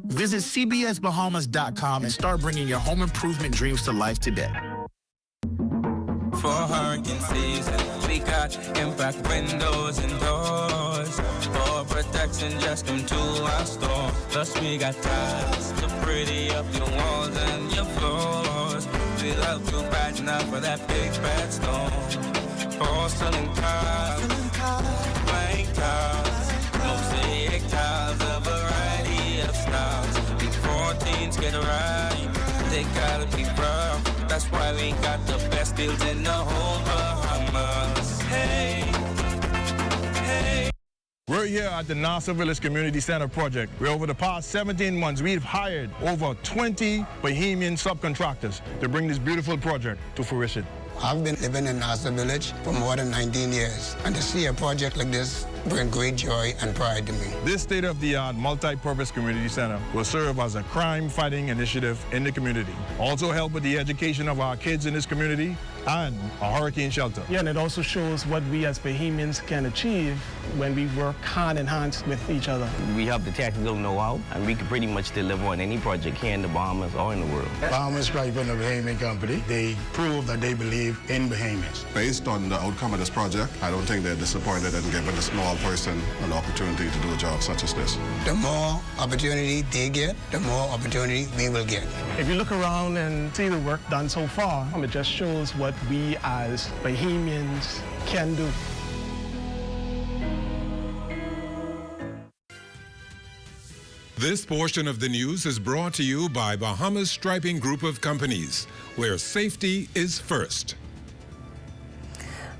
Visit cbsbahamas.com and start bringing your home improvement dreams to life today. For hurricane season, we got impact windows and doors. For protection, just come to our store. Plus we got tiles to pretty up your walls and your floors. We love to brighten up for that big bad storm. Porcelain tiles, blank tiles, mosaic tiles, a variety of styles. These 14s get right, they gotta be rough. That's why we got the best deals in the whole Bahamas. Hey, hey. We're here at the Nassau Village Community Center project, where over the past 17 months, we've hired over 20 Bahamian subcontractors to bring this beautiful project to fruition. I've been living in Nassau Village for more than 19 years, and to see a project like this brings great joy and pride to me. This state-of-the-art multi-purpose community center will serve as a crime-fighting initiative in the community. Also help with the education of our kids in this community and a hurricane shelter. Yeah, and it also shows what we as Bahamians can achieve when we work hand in hand with each other. We have the technical know-how, and we can pretty much deliver on any project here in the Bahamas or in the world. Bahamas Stripe and the Bahamian Company, they prove that they believe in Bahamians. Based on the outcome of this project, I don't think they're disappointed in giving a small person an opportunity to do a job such as this. The more opportunity they get, the more opportunity we will get. If you look around and see the work done so far, it just shows what we as Bahamians can do. This portion of the news is brought to you by Bahamas Striping Group of Companies, where safety is first.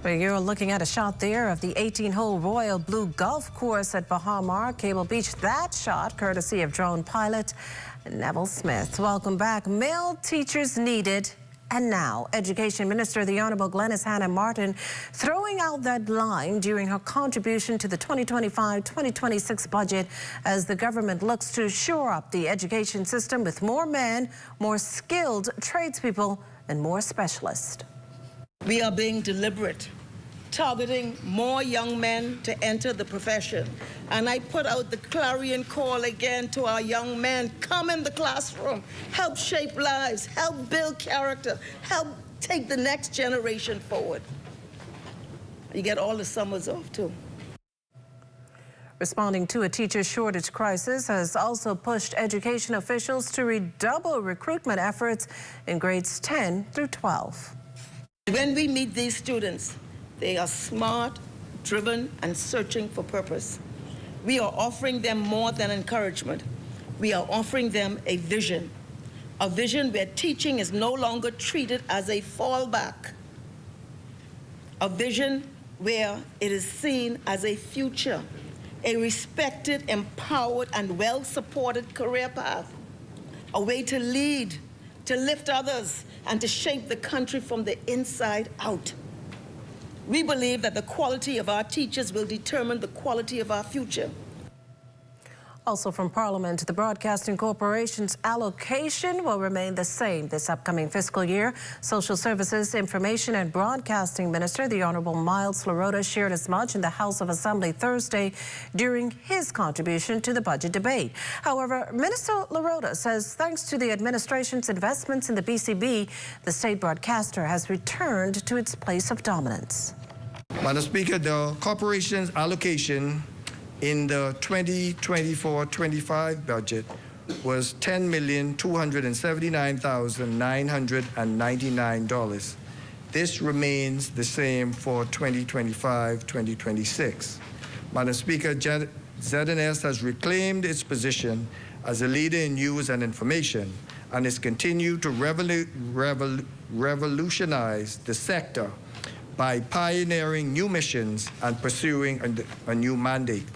Well, you're looking at a shot there of the 18-hole Royal Blue Golf Course at Bahamar, Cable Beach. That shot, courtesy of drone pilot Neville Smith. Welcome back. Male teachers needed. And now, Education Minister, the Honourable Glenys Hannah Martin, throwing out that line during her contribution to the 2025-2026 budget as the government looks to shore up the education system with more men, more skilled tradespeople, and more specialists. We are being deliberate, targeting more young men to enter the profession. And I put out the clarion call again to our young men. Come in the classroom, help shape lives, help build character, help take the next generation forward. You get all the summers off too. Responding to a teacher shortage crisis has also pushed education officials to redouble recruitment efforts in grades 10 through 12. When we meet these students, they are smart, driven, and searching for purpose. We are offering them more than encouragement. We are offering them a vision where teaching is no longer treated as a fallback, a vision where it is seen as a future, a respected, empowered, and well-supported career path, a way to lead, to lift others, and to shape the country from the inside out. We believe that the quality of our teachers will determine the quality of our future. Also from Parliament, the Broadcasting Corporation's allocation will remain the same this upcoming fiscal year. Social Services, Information and Broadcasting Minister, the Honourable Miles Larota, shared as much in the House of Assembly Thursday during his contribution to the budget debate. However, Minister Larota says thanks to the administration's investments in the BCB, the state broadcaster has returned to its place of dominance. Madam Speaker, the corporation's allocation in the 2024-25 budget was $10,279,999. This remains the same for 2025-2026. Madam Speaker, ZNS has reclaimed its position as a leader in news and information and has continued to revolutionize the sector by pioneering new missions and pursuing a new mandate.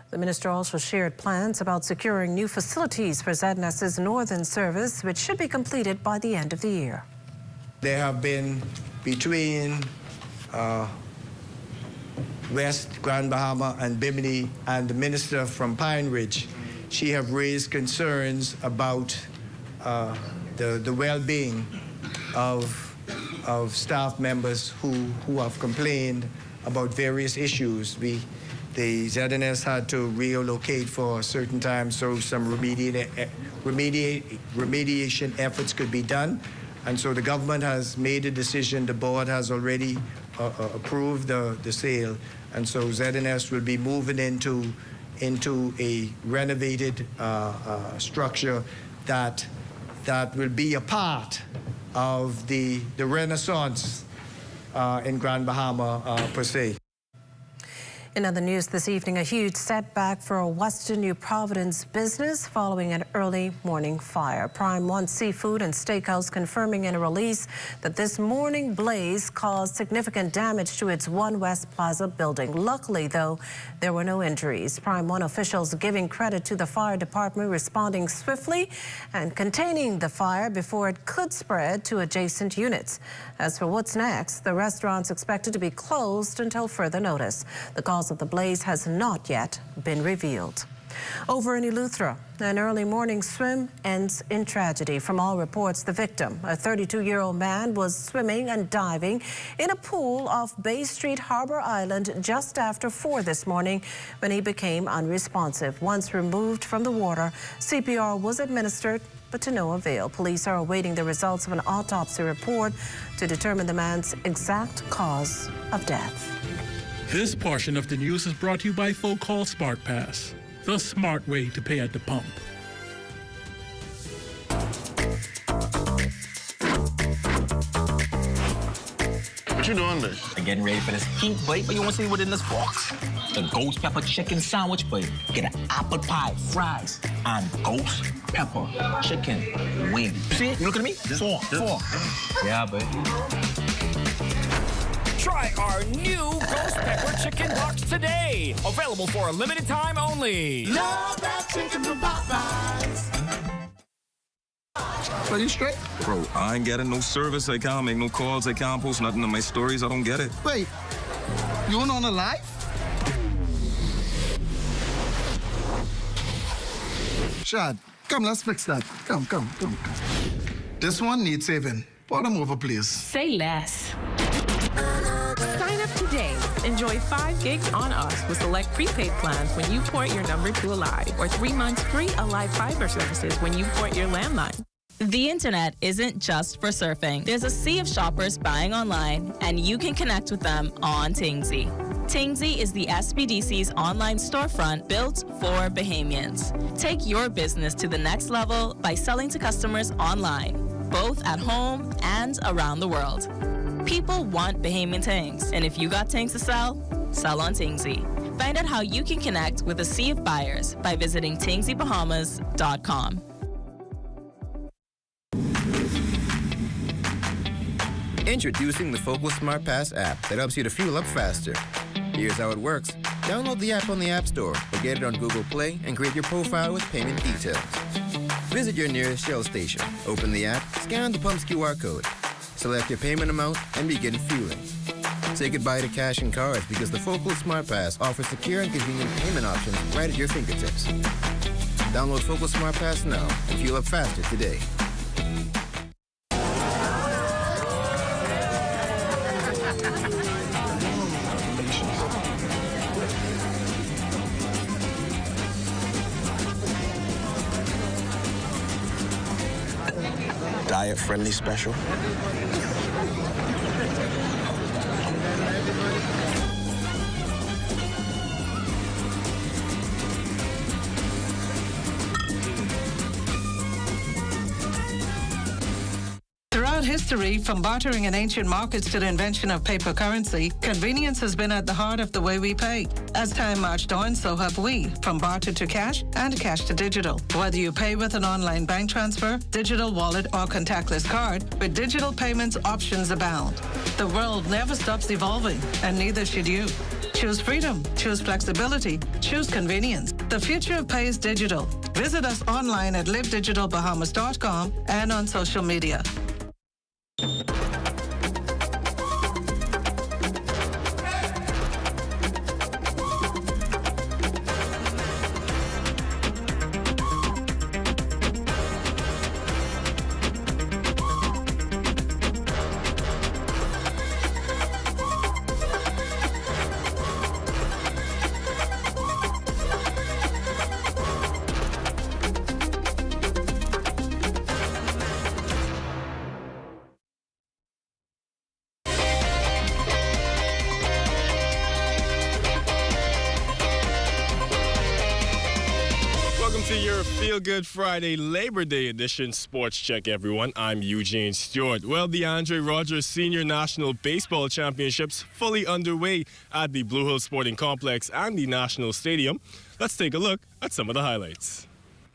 The minister also shared plans about securing new facilities for ZNS's northern service, which should be completed by the end of the year. There have been between West Grand Bahama and Bimini and the minister from Pine Ridge. She have raised concerns about the well-being of staff members who have complained about various issues. The ZNS had to relocate for a certain time so some remediation efforts could be done. And so the government has made a decision. The board has already approved the sale. And so ZNS will be moving into a renovated structure that will be a part of the Renaissance in Grand Bahama per se. In other news this evening, a huge setback for a Western New Providence business following an early morning fire. Prime One Seafood and Steakhouse confirming in a release that this morning blaze caused significant damage to its One West Plaza building. Luckily, though, there were no injuries. Prime One officials giving credit to the fire department responding swiftly and containing the fire before it could spread to adjacent units. As for what's next, the restaurant's expected to be closed until further notice. The cause of the blaze has not yet been revealed. Over in Eleuthera, an early morning swim ends in tragedy. From all reports, the victim, a 32-year-old man, was swimming and diving in a pool off Bay Street, Harbor Island just after 4 this morning when he became unresponsive. Once removed from the water, CPR was administered, but to no avail. Police are awaiting the results of an autopsy report to determine the man's exact cause of death. This portion of the news is brought to you by Folk Call Smart Pass, the smart way to pay at the pump. What you doing there? I'm getting ready for this heat, boy. But you want to see what's in this box? The ghost pepper chicken sandwich, boy. Get an apple pie, fries, and ghost pepper chicken wing. See? You look at me? Four. Yeah, boy. Try our new Ghost Pepper Chicken Box today. Available for a limited time only. Love that chicken from Popeyes. Are you straight? Bro, I ain't getting no service. I can't make no calls. I can't post nothing on my stories. I don't get it. Wait, you on a live? Shad, come, let's fix that. Come. This one needs saving. Pour them over, please. Say less. Sign up today. Enjoy 5 gigs on us with select prepaid plans when you port your number to Alive, or 3 months free Alive fiber services when you port your landline. The internet isn't just for surfing. There's a sea of shoppers buying online, and you can connect with them on Tingsy. Tingsy is the SBDC's online storefront built for Bahamians. Take your business to the next level by selling to customers online, both at home and around the world. People want Bahamian things, and if you got things to sell, sell on Tingsy. Find out how you can connect with a sea of buyers by visiting tingsybahamas.com. Introducing the Focal Smart Pass app that helps you to fuel up faster. Here's how it works. Download the app on the App Store or get it on Google Play and create your profile with payment details. Visit your nearest Shell station. Open the app, scan the pump's QR code, select your payment amount, and begin fueling. Say goodbye to cash and cards because the Focal Smart Pass offers secure and convenient payment options right at your fingertips. Download Focal Smart Pass now and fuel up faster today. Diet-friendly special. Throughout history, from bartering in ancient markets to the invention of paper currency, convenience has been at the heart of the way we pay. As time marched on, so have we, from barter to cash and cash to digital. Whether you pay with an online bank transfer, digital wallet, or contactless card, with digital payments, options abound. The world never stops evolving, and neither should you. Choose freedom, choose flexibility, choose convenience. The future of pay is digital. Visit us online at livedigitalbahamas.com and on social media. Feel Good Friday Labor Day edition Sports Check, everyone. I'm Eugene Stewart. Well, the Andre Rogers Senior National Baseball Championships fully underway at the Blue Hill Sporting Complex and the National Stadium. Let's take a look at some of the highlights.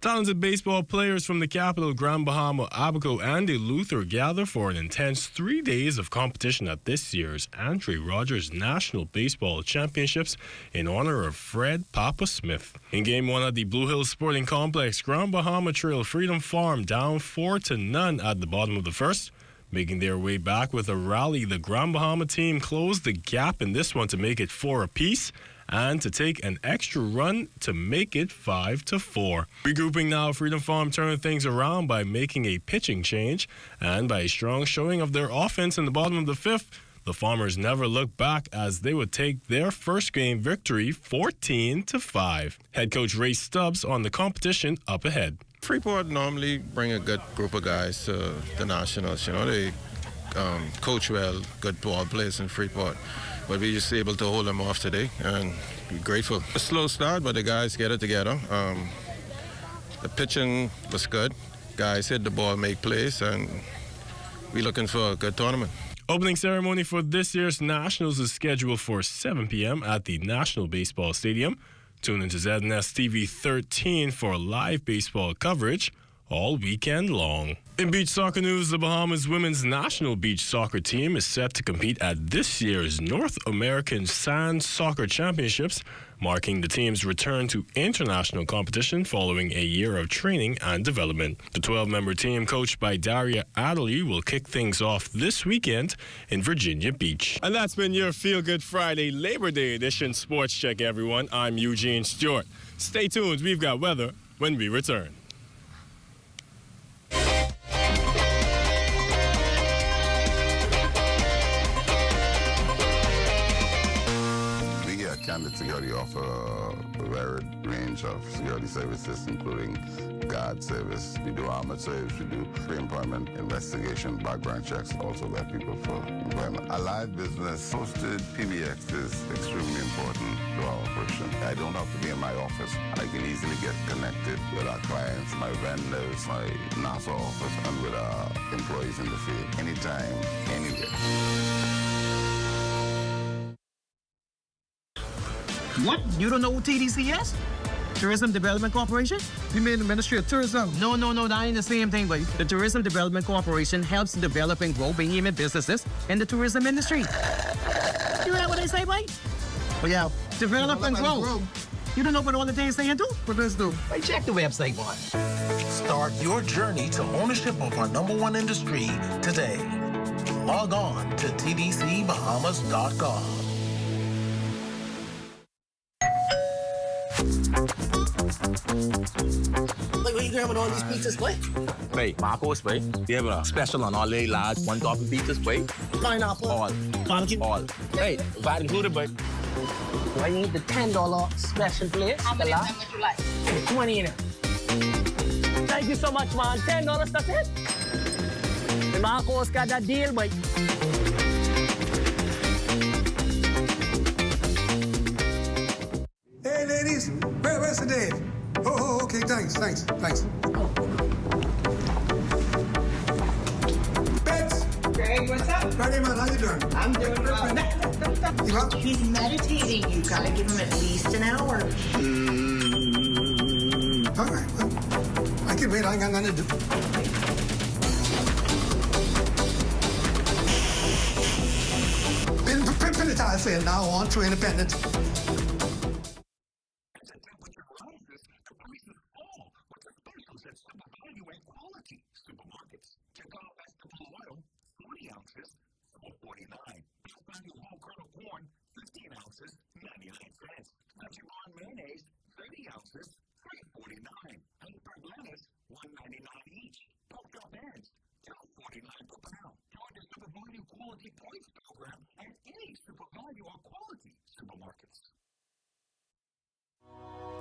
Talented baseball players from the capital, Grand Bahama, Abaco, and Luther gather for an intense 3 days of competition at this year's Andre Rogers National Baseball Championships in honor of Fred Papa Smith. In Game 1 at the Blue Hill Sporting Complex, Grand Bahama trailed Freedom Farm down 4-0 at the bottom of the first. Making their way back with a rally, the Grand Bahama team closed the gap in this one to make it 4 apiece, and to take an extra run to make it 5-4. Regrouping now, Freedom Farm turned things around by making a pitching change, and by a strong showing of their offense in the bottom of the fifth, the Farmers never looked back as they would take their first game victory 14-5. Head coach Ray Stubbs on the competition up ahead. Freeport normally bring a good group of guys to the Nationals. You know, they coach well, good ball players in Freeport. But we just able to hold them off today and be grateful. A slow start, but the guys get it together. The pitching was good. Guys hit the ball, make plays, and we're looking for a good tournament. Opening ceremony for this year's Nationals is scheduled for 7 p.m. at the National Baseball Stadium. Tune into ZNS TV 13 for live baseball coverage. all weekend long. In beach soccer news, the Bahamas women's national beach soccer team is set to compete at this year's North American Sand Soccer Championships, marking the team's return to international competition following a year of training and development. The 12-member team, coached by Daria Adderley, will kick things off this weekend in Virginia Beach. And that's been your Feel Good Friday Labor Day edition Sports Check, everyone. I'm Eugene Stewart. Stay tuned. We've got weather when we return. Candid Security offer a varied range of security services, including guard service. We do armored service, we do pre-employment investigation, background checks, also vet people for employment. A live business hosted PBX is extremely important to our operation. I don't have to be in my office. I can easily get connected with our clients, my vendors, my NASA office, and with our employees in the field, anytime, anywhere. What? You don't know what TDC is? Tourism Development Corporation? You mean the Ministry of Tourism? No, that ain't the same thing, but the Tourism Development Corporation helps to develop and grow behemoth businesses in the tourism industry. You hear what they say, boy? Well, yeah, develop and grow. You don't know what all the things they do? What does do? Hey, check the website, boy. Start your journey to ownership of our #1 industry today. Log on to tdcbahamas.com. Like, what are you grabbing all these pizzas, boy? Hey, Marcos, boy. They have a special on all the large one-topping pizzas, boy. Pineapple. All. Barbecue. All. Hey, VAT included, boy. I need the $10 special plate. How many of them would you like? 20 in it. Thank you so much, man. $10, that's it. The Marcos got that deal, boy. Hey, ladies, where's the Dave? Oh, okay, thanks. Bets. Greg, what's up? Ready, man, how you doing? I'm doing well. You up? He's meditating. You gotta give him at least an hour. All right, well, I can wait. I ain't got nothing to do. Pin the tile sale now on to Independence.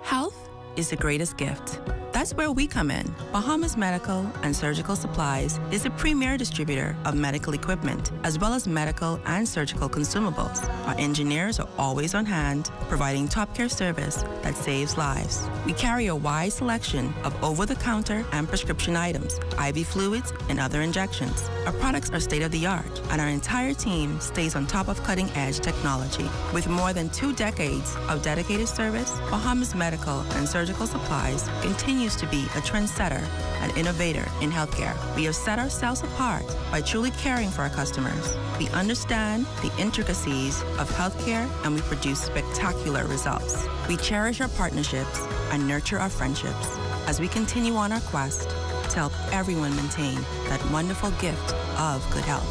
Health is the greatest gift. That's where we come in. Bahamas Medical and Surgical Supplies is a premier distributor of medical equipment, as well as medical and surgical consumables. Our engineers are always on hand, providing top care service that saves lives. We carry a wide selection of over-the-counter and prescription items, IV fluids, and other injections. Our products are state-of-the-art, and our entire team stays on top of cutting-edge technology. With more than 2 decades of dedicated service, Bahamas Medical and Surgical Supplies continues to be a trendsetter and innovator in healthcare. We have set ourselves apart by truly caring for our customers. We understand the intricacies of healthcare, and we produce spectacular results. We cherish our partnerships and nurture our friendships as we continue on our quest to help everyone maintain that wonderful gift of good health.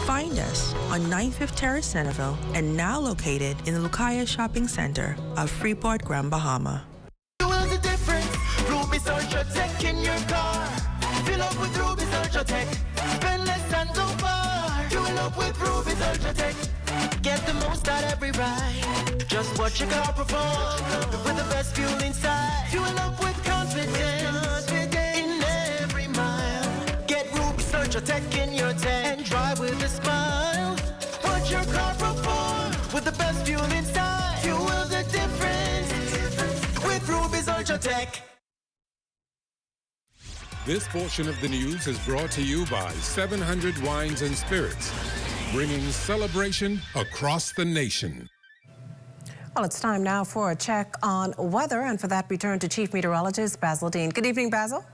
Find us on 95th Terrace, Centerville, and now located in the Lucaya Shopping Center of Freeport, Grand Bahama. Ruby's Ultra Tech in your car. Fill up with Ruby's Ultra Tech. Spend less than so far. Fuel up with Ruby's Ultra Tech. Get the most out every ride. Just watch your car perform with the best fuel inside. Fuel up with confidence in every mile. Get Ruby's Ultra Tech in your tank and drive with a smile. Watch your car perform with the best fuel inside. Fuel the difference with Ruby's Ultra Tech. This portion of the news is brought to you by 700 Wines and Spirits, bringing celebration across the nation. Well, it's time now for a check on weather, and for that we turn to Chief Meteorologist Basil Dean. Good evening, Basil.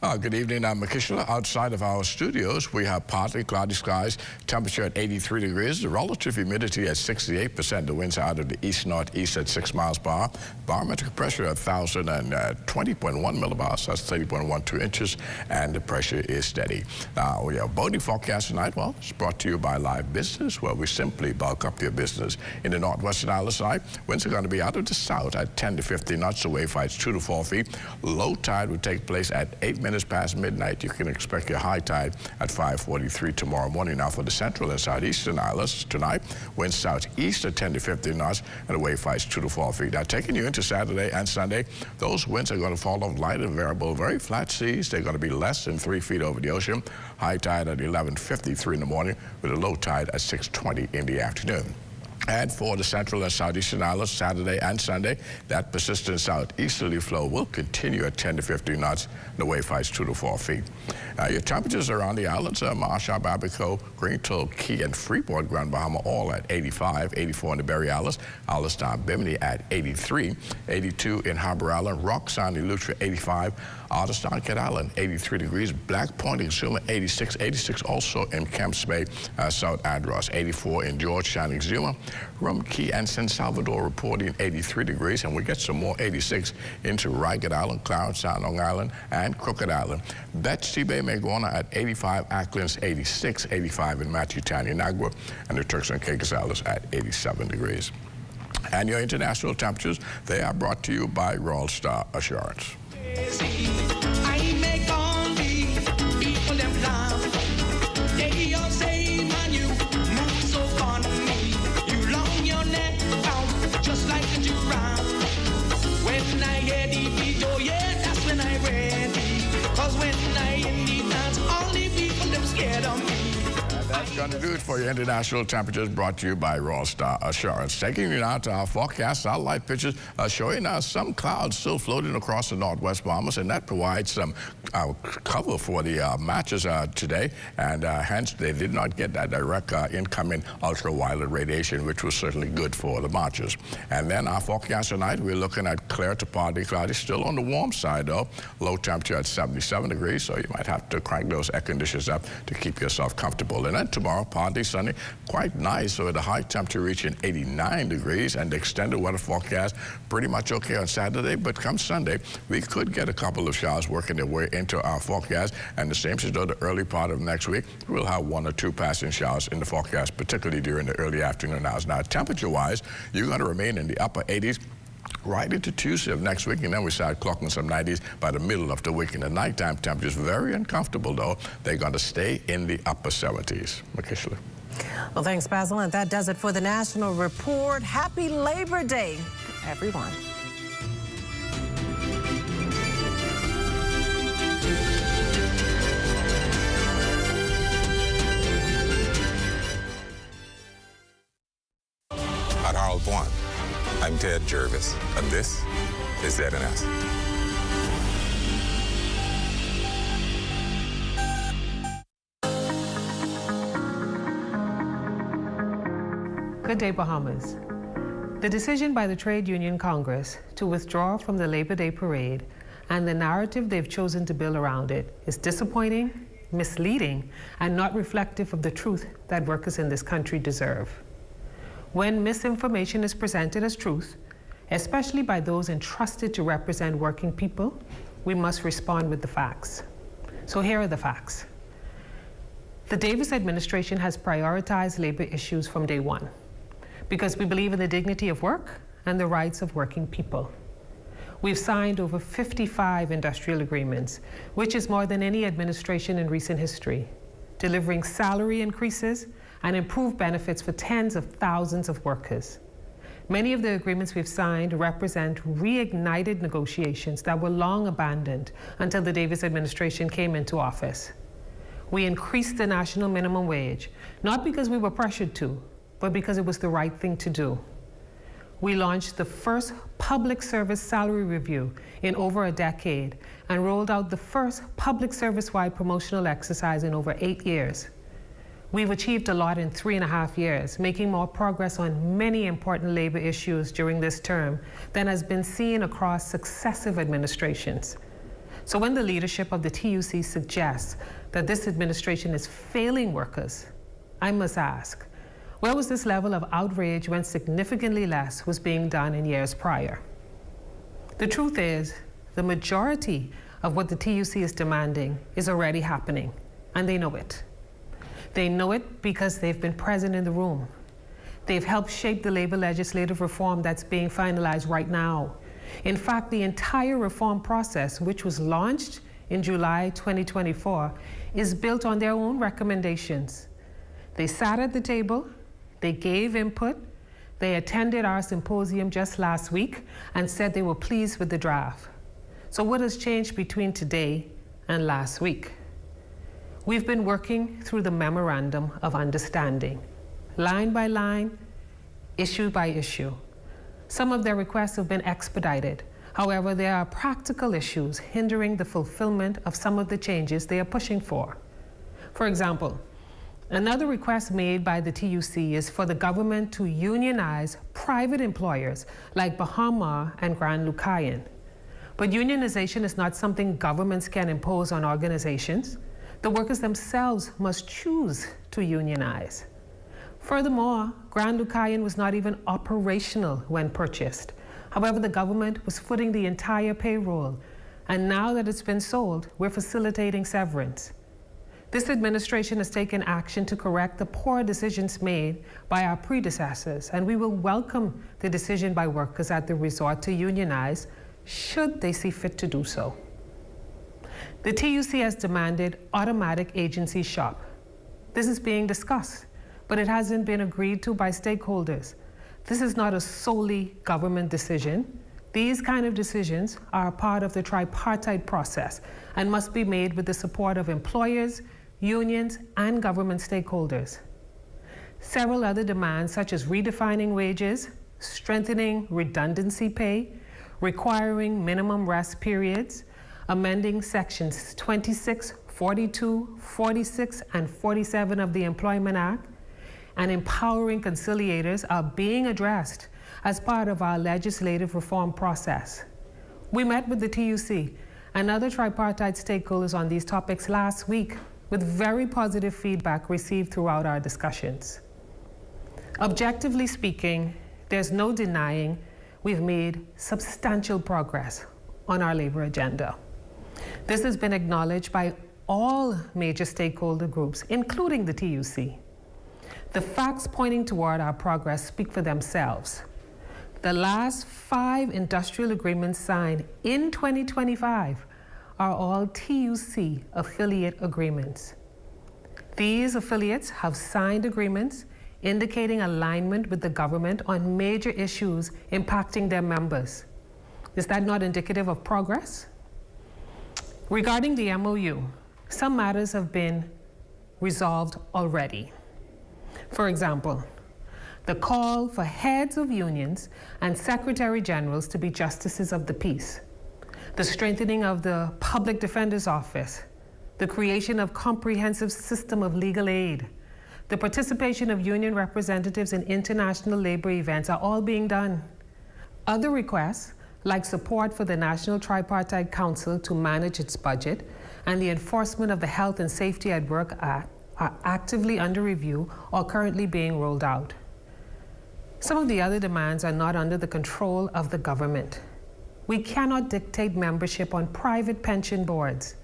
Good evening, I'm Makishla. Outside of our studios, we have partly cloudy skies, temperature at 83 degrees, the relative humidity at 68%, the winds out of the east-northeast at 6 miles per hour, barometric pressure at 1,020.1 millibars, that's 30.12 inches, and the pressure is steady. Now, we have boating forecast tonight. Well, it's brought to you by Live Business, where we simply bulk up your business. In the northwestern island side, winds are going to be out of the south at 10 to 15 knots, the wave heights 2 to 4 feet. Low tide will take place at 8 minutes past midnight. You can expect your high tide at 5:43 tomorrow morning. Now for the central and southeastern islands tonight, winds southeast at 10 to 15 knots and the wave heights 2 to 4 feet. Now taking you into Saturday and Sunday, those winds are going to fall off light and variable, very flat seas. They're going to be less than 3 feet over the ocean. High tide at 11:53 in the morning with a low tide at 6:20 in the afternoon. And for the central and southeastern islands, Saturday and Sunday, that persistent southeasterly flow will continue at 10 to 15 knots. The wave heights 2 to 4 feet. Your temperatures around the islands, Marshall, Abaco, Greentown, Key, and Freeport, Grand Bahama, all at 85, 84 in the Berry Islands, Allenstown, Bimini at 83, 82 in Harbor Island, Rock Sound, Eleuthera 85, Alderstown, Cat Island 83 degrees, Black Point, Exuma 86, 86 also in Kemps Bay, South Andros, 84 in Georgetown, Exuma, Rum Key and San Salvador reporting 83 degrees, and we get some more 86 into Ragged Island, Clarence Sound, Long Island, and Crooked Island. Betsy Bay, Magona at 85, Acklands 86, 85 in Matthew-Town, Inagua, and the Turks and Caicos Islands at 87 degrees. And your international temperatures, they are brought to you by Royal Star Assurance. I make all the people them laugh. They all say, man, you move so funny. You long your neck out just like a giraffe. When I hear the beat, oh yeah, that's when I ready. Cause when I in the dance, all the people them scared of me. That's going to do it for your international temperatures, brought to you by Royal Star Assurance. Taking you now to our forecast, satellite pictures showing now some clouds still floating across the northwest Bahamas, and that provides some cover for the matches today, and hence they did not get that direct incoming ultraviolet radiation, which was certainly good for the matches. And then our forecast tonight, we're looking at clear to partly cloudy, still on the warm side though, low temperature at 77 degrees, so you might have to crank those air conditioners up to keep yourself comfortable. And then tomorrow, partly sunny, quite nice, so with a high temperature reaching 89 degrees, and the extended weather forecast pretty much okay on Saturday, but come Sunday, we could get a couple of showers working their way into our forecast, and the same as though the early part of next week, we'll have 1 or 2 passing showers in the forecast, particularly during the early afternoon hours. Now, temperature-wise, you're going to remain in the upper 80s right into Tuesday of next week, and then we start clocking some 90s by the middle of the week. And the nighttime temperatures, very uncomfortable though, they're going to stay in the upper 70s. Makishla. Well, thanks, Basil, and that does it for the National Report. Happy Labor Day, everyone. At Harold One, I'm Ted Jervis, and this is ZNS. Good day, Bahamas. The decision by the Trade Union Congress to withdraw from the Labor Day parade and the narrative they've chosen to build around it is disappointing, misleading, and not reflective of the truth that workers in this country deserve. When misinformation is presented as truth, especially by those entrusted to represent working people, we must respond with the facts. So here are the facts. The Davis administration has prioritized labor issues from day one because we believe in the dignity of work and the rights of working people. We've signed over 55 industrial agreements, which is more than any administration in recent history, delivering salary increases and improved benefits for tens of thousands of workers. Many of the agreements we've signed represent reignited negotiations that were long abandoned until the Davis administration came into office. We increased the national minimum wage, not because we were pressured to, but because it was the right thing to do. We launched the first public service salary review in over a decade and rolled out the first public service-wide promotional exercise in over 8 years. We've achieved a lot in 3.5 years, making more progress on many important labor issues during this term than has been seen across successive administrations. So when the leadership of the TUC suggests that this administration is failing workers, I must ask, where was this level of outrage when significantly less was being done in years prior? The truth is, the majority of what the TUC is demanding is already happening, and they know it. They know it because they've been present in the room. They've helped shape the labor legislative reform that's being finalized right now. In fact, the entire reform process, which was launched in July 2024, is built on their own recommendations. They sat at the table, they gave input, they attended our symposium just last week and said they were pleased with the draft. So what has changed between today and last week? We've been working through the Memorandum of Understanding, line by line, issue by issue. Some of their requests have been expedited. However, there are practical issues hindering the fulfillment of some of the changes they are pushing for. For example, another request made by the TUC is for the government to unionize private employers like Bahama and Grand Lucayan. But unionization is not something governments can impose on organizations. The workers themselves must choose to unionize. Furthermore, Grand Lucayan was not even operational when purchased. However, the government was footing the entire payroll, and now that it's been sold, we're facilitating severance. This administration has taken action to correct the poor decisions made by our predecessors, and we will welcome the decision by workers at the resort to unionize should they see fit to do so. The TUC has demanded automatic agency shop. This is being discussed, but it hasn't been agreed to by stakeholders. This is not a solely government decision. These kind of decisions are a part of the tripartite process and must be made with the support of employers, unions, and government stakeholders. Several other demands, such as redefining wages, strengthening redundancy pay, requiring minimum rest periods, amending sections 26, 42, 46, and 47 of the Employment Act, and empowering conciliators are being addressed as part of our legislative reform process. We met with the TUC and other tripartite stakeholders on these topics last week with very positive feedback received throughout our discussions. Objectively speaking, there's no denying we've made substantial progress on our labor agenda. This has been acknowledged by all major stakeholder groups, including the TUC. The facts pointing toward our progress speak for themselves. The last 5 industrial agreements signed in 2025 are all TUC affiliate agreements. These affiliates have signed agreements indicating alignment with the government on major issues impacting their members. Is that not indicative of progress? Regarding the MOU, some matters have been resolved already. For example, the call for heads of unions and secretary generals to be justices of the peace, the strengthening of the Public Defender's Office, the creation of comprehensive system of legal aid, the participation of union representatives in international labor events are all being done. Other requests, like support for the National Tripartite Council to manage its budget and the enforcement of the Health and Safety at Work Act, are actively under review or currently being rolled out. Some of the other demands are not under the control of the government. We cannot dictate membership on private pension boards.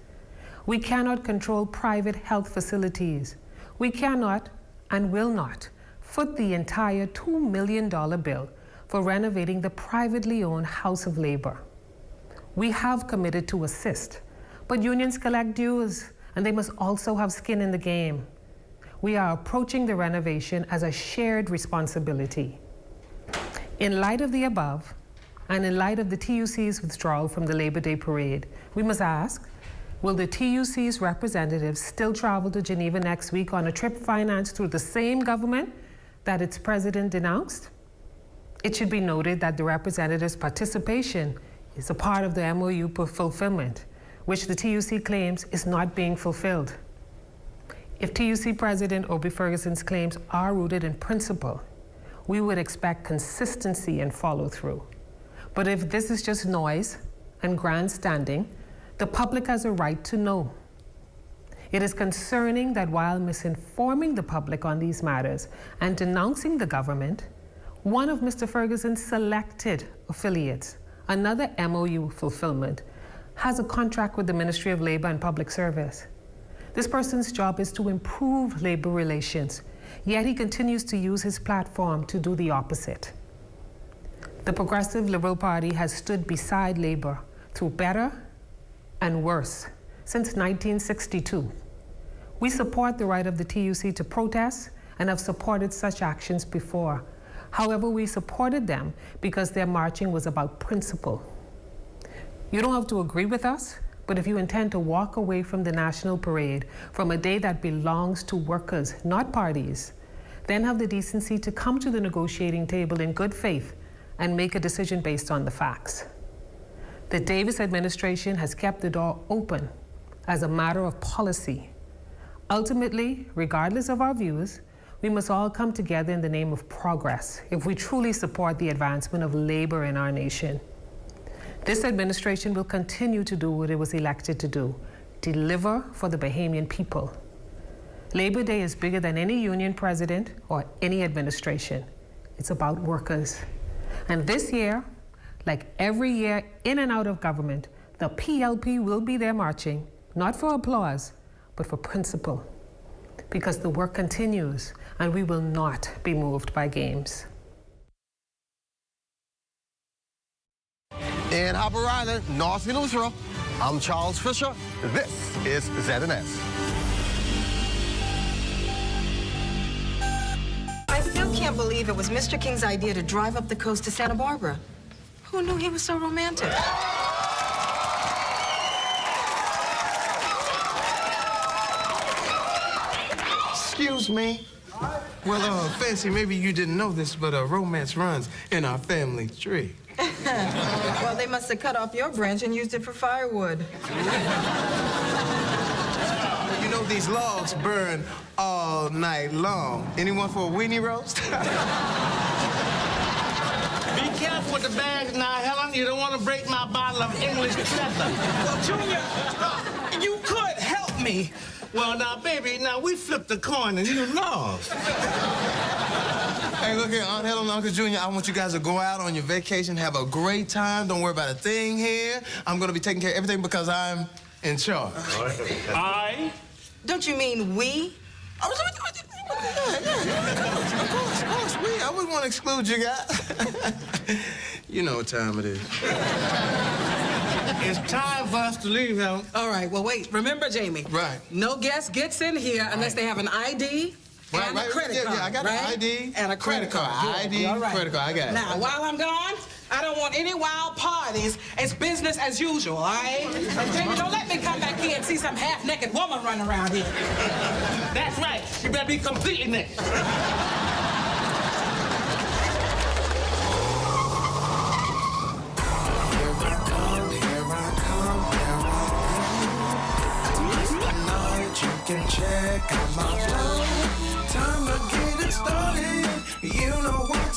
We cannot control private health facilities. We cannot and will not foot the entire $2 million bill for renovating the privately owned House of Labor. We have committed to assist, but unions collect dues, and they must also have skin in the game. We are approaching the renovation as a shared responsibility. In light of the above, and in light of the TUC's withdrawal from the Labor Day parade, we must ask, will the TUC's representatives still travel to Geneva next week on a trip financed through the same government that its president denounced? It should be noted that the representatives' participation is a part of the MOU fulfillment, which the TUC claims is not being fulfilled. If TUC President Obie Ferguson's claims are rooted in principle, we would expect consistency and follow-through. But if this is just noise and grandstanding, The public has a right to know. It is concerning that while misinforming the public on these matters and denouncing the government, one of Mr. Ferguson's selected affiliates, another MOU fulfillment, has a contract with the Ministry of Labor and Public Service. This person's job is to improve labor relations, yet he continues to use his platform to do the opposite. The Progressive Liberal Party has stood beside labor through better and worse since 1962. We support the right of the TUC to protest and have supported such actions before. However, we supported them because their marching was about principle. You don't have to agree with us, but if you intend to walk away from the National Parade, from a day that belongs to workers, not parties, then have the decency to come to the negotiating table in good faith and make a decision based on the facts. The Davis administration has kept the door open as a matter of policy. Ultimately, regardless of our views, we must all come together in the name of progress if we truly support the advancement of labor in our nation. This administration will continue to do what it was elected to do, deliver for the Bahamian people. Labor Day is bigger than any union president or any administration. It's about workers. And this year, like every year in and out of government, the PLP will be there marching, not for applause, but for principle. Because the work continues, and we will not be moved by games. In Harper Island, North Eleuthera, I'm Charles Fisher. This is ZNS. I still can't believe it was Mr. King's idea to drive up the coast to Santa Barbara. Who knew he was so romantic? Excuse me. Well, Fancy, maybe you didn't know this, but romance runs in our family tree. Well, they must have cut off your branch and used it for firewood. You know these logs burn all night long. Anyone for a weenie roast? Be careful with the bags now, Helen. You don't want to break my bottle of English leather. Well, Junior, you could help me. Well, now, baby, now we flipped the coin and you lost. Hey, look here, Aunt Helen and Uncle Junior, I want you guys to go out on your vacation, have a great time. Don't worry about a thing here. I'm going to be taking care of everything because I'm in charge. I? Don't you mean we? Of course, we. I wouldn't want to exclude you guys. You know what time it is. It's time for us to leave, Helen. All right, well, wait. Remember, Jamie. Right. No guest gets in here unless they have an ID and a credit card. Yeah, I got an ID and a credit card. ID, credit card, I got it. Now, while I'm gone, I don't want any wild parties. It's business as usual, all right? And Jamie, don't let me come back here and see some half-naked woman running around here. That's right. You better be completely naked. You can check out my flow. Time to get it started. You know what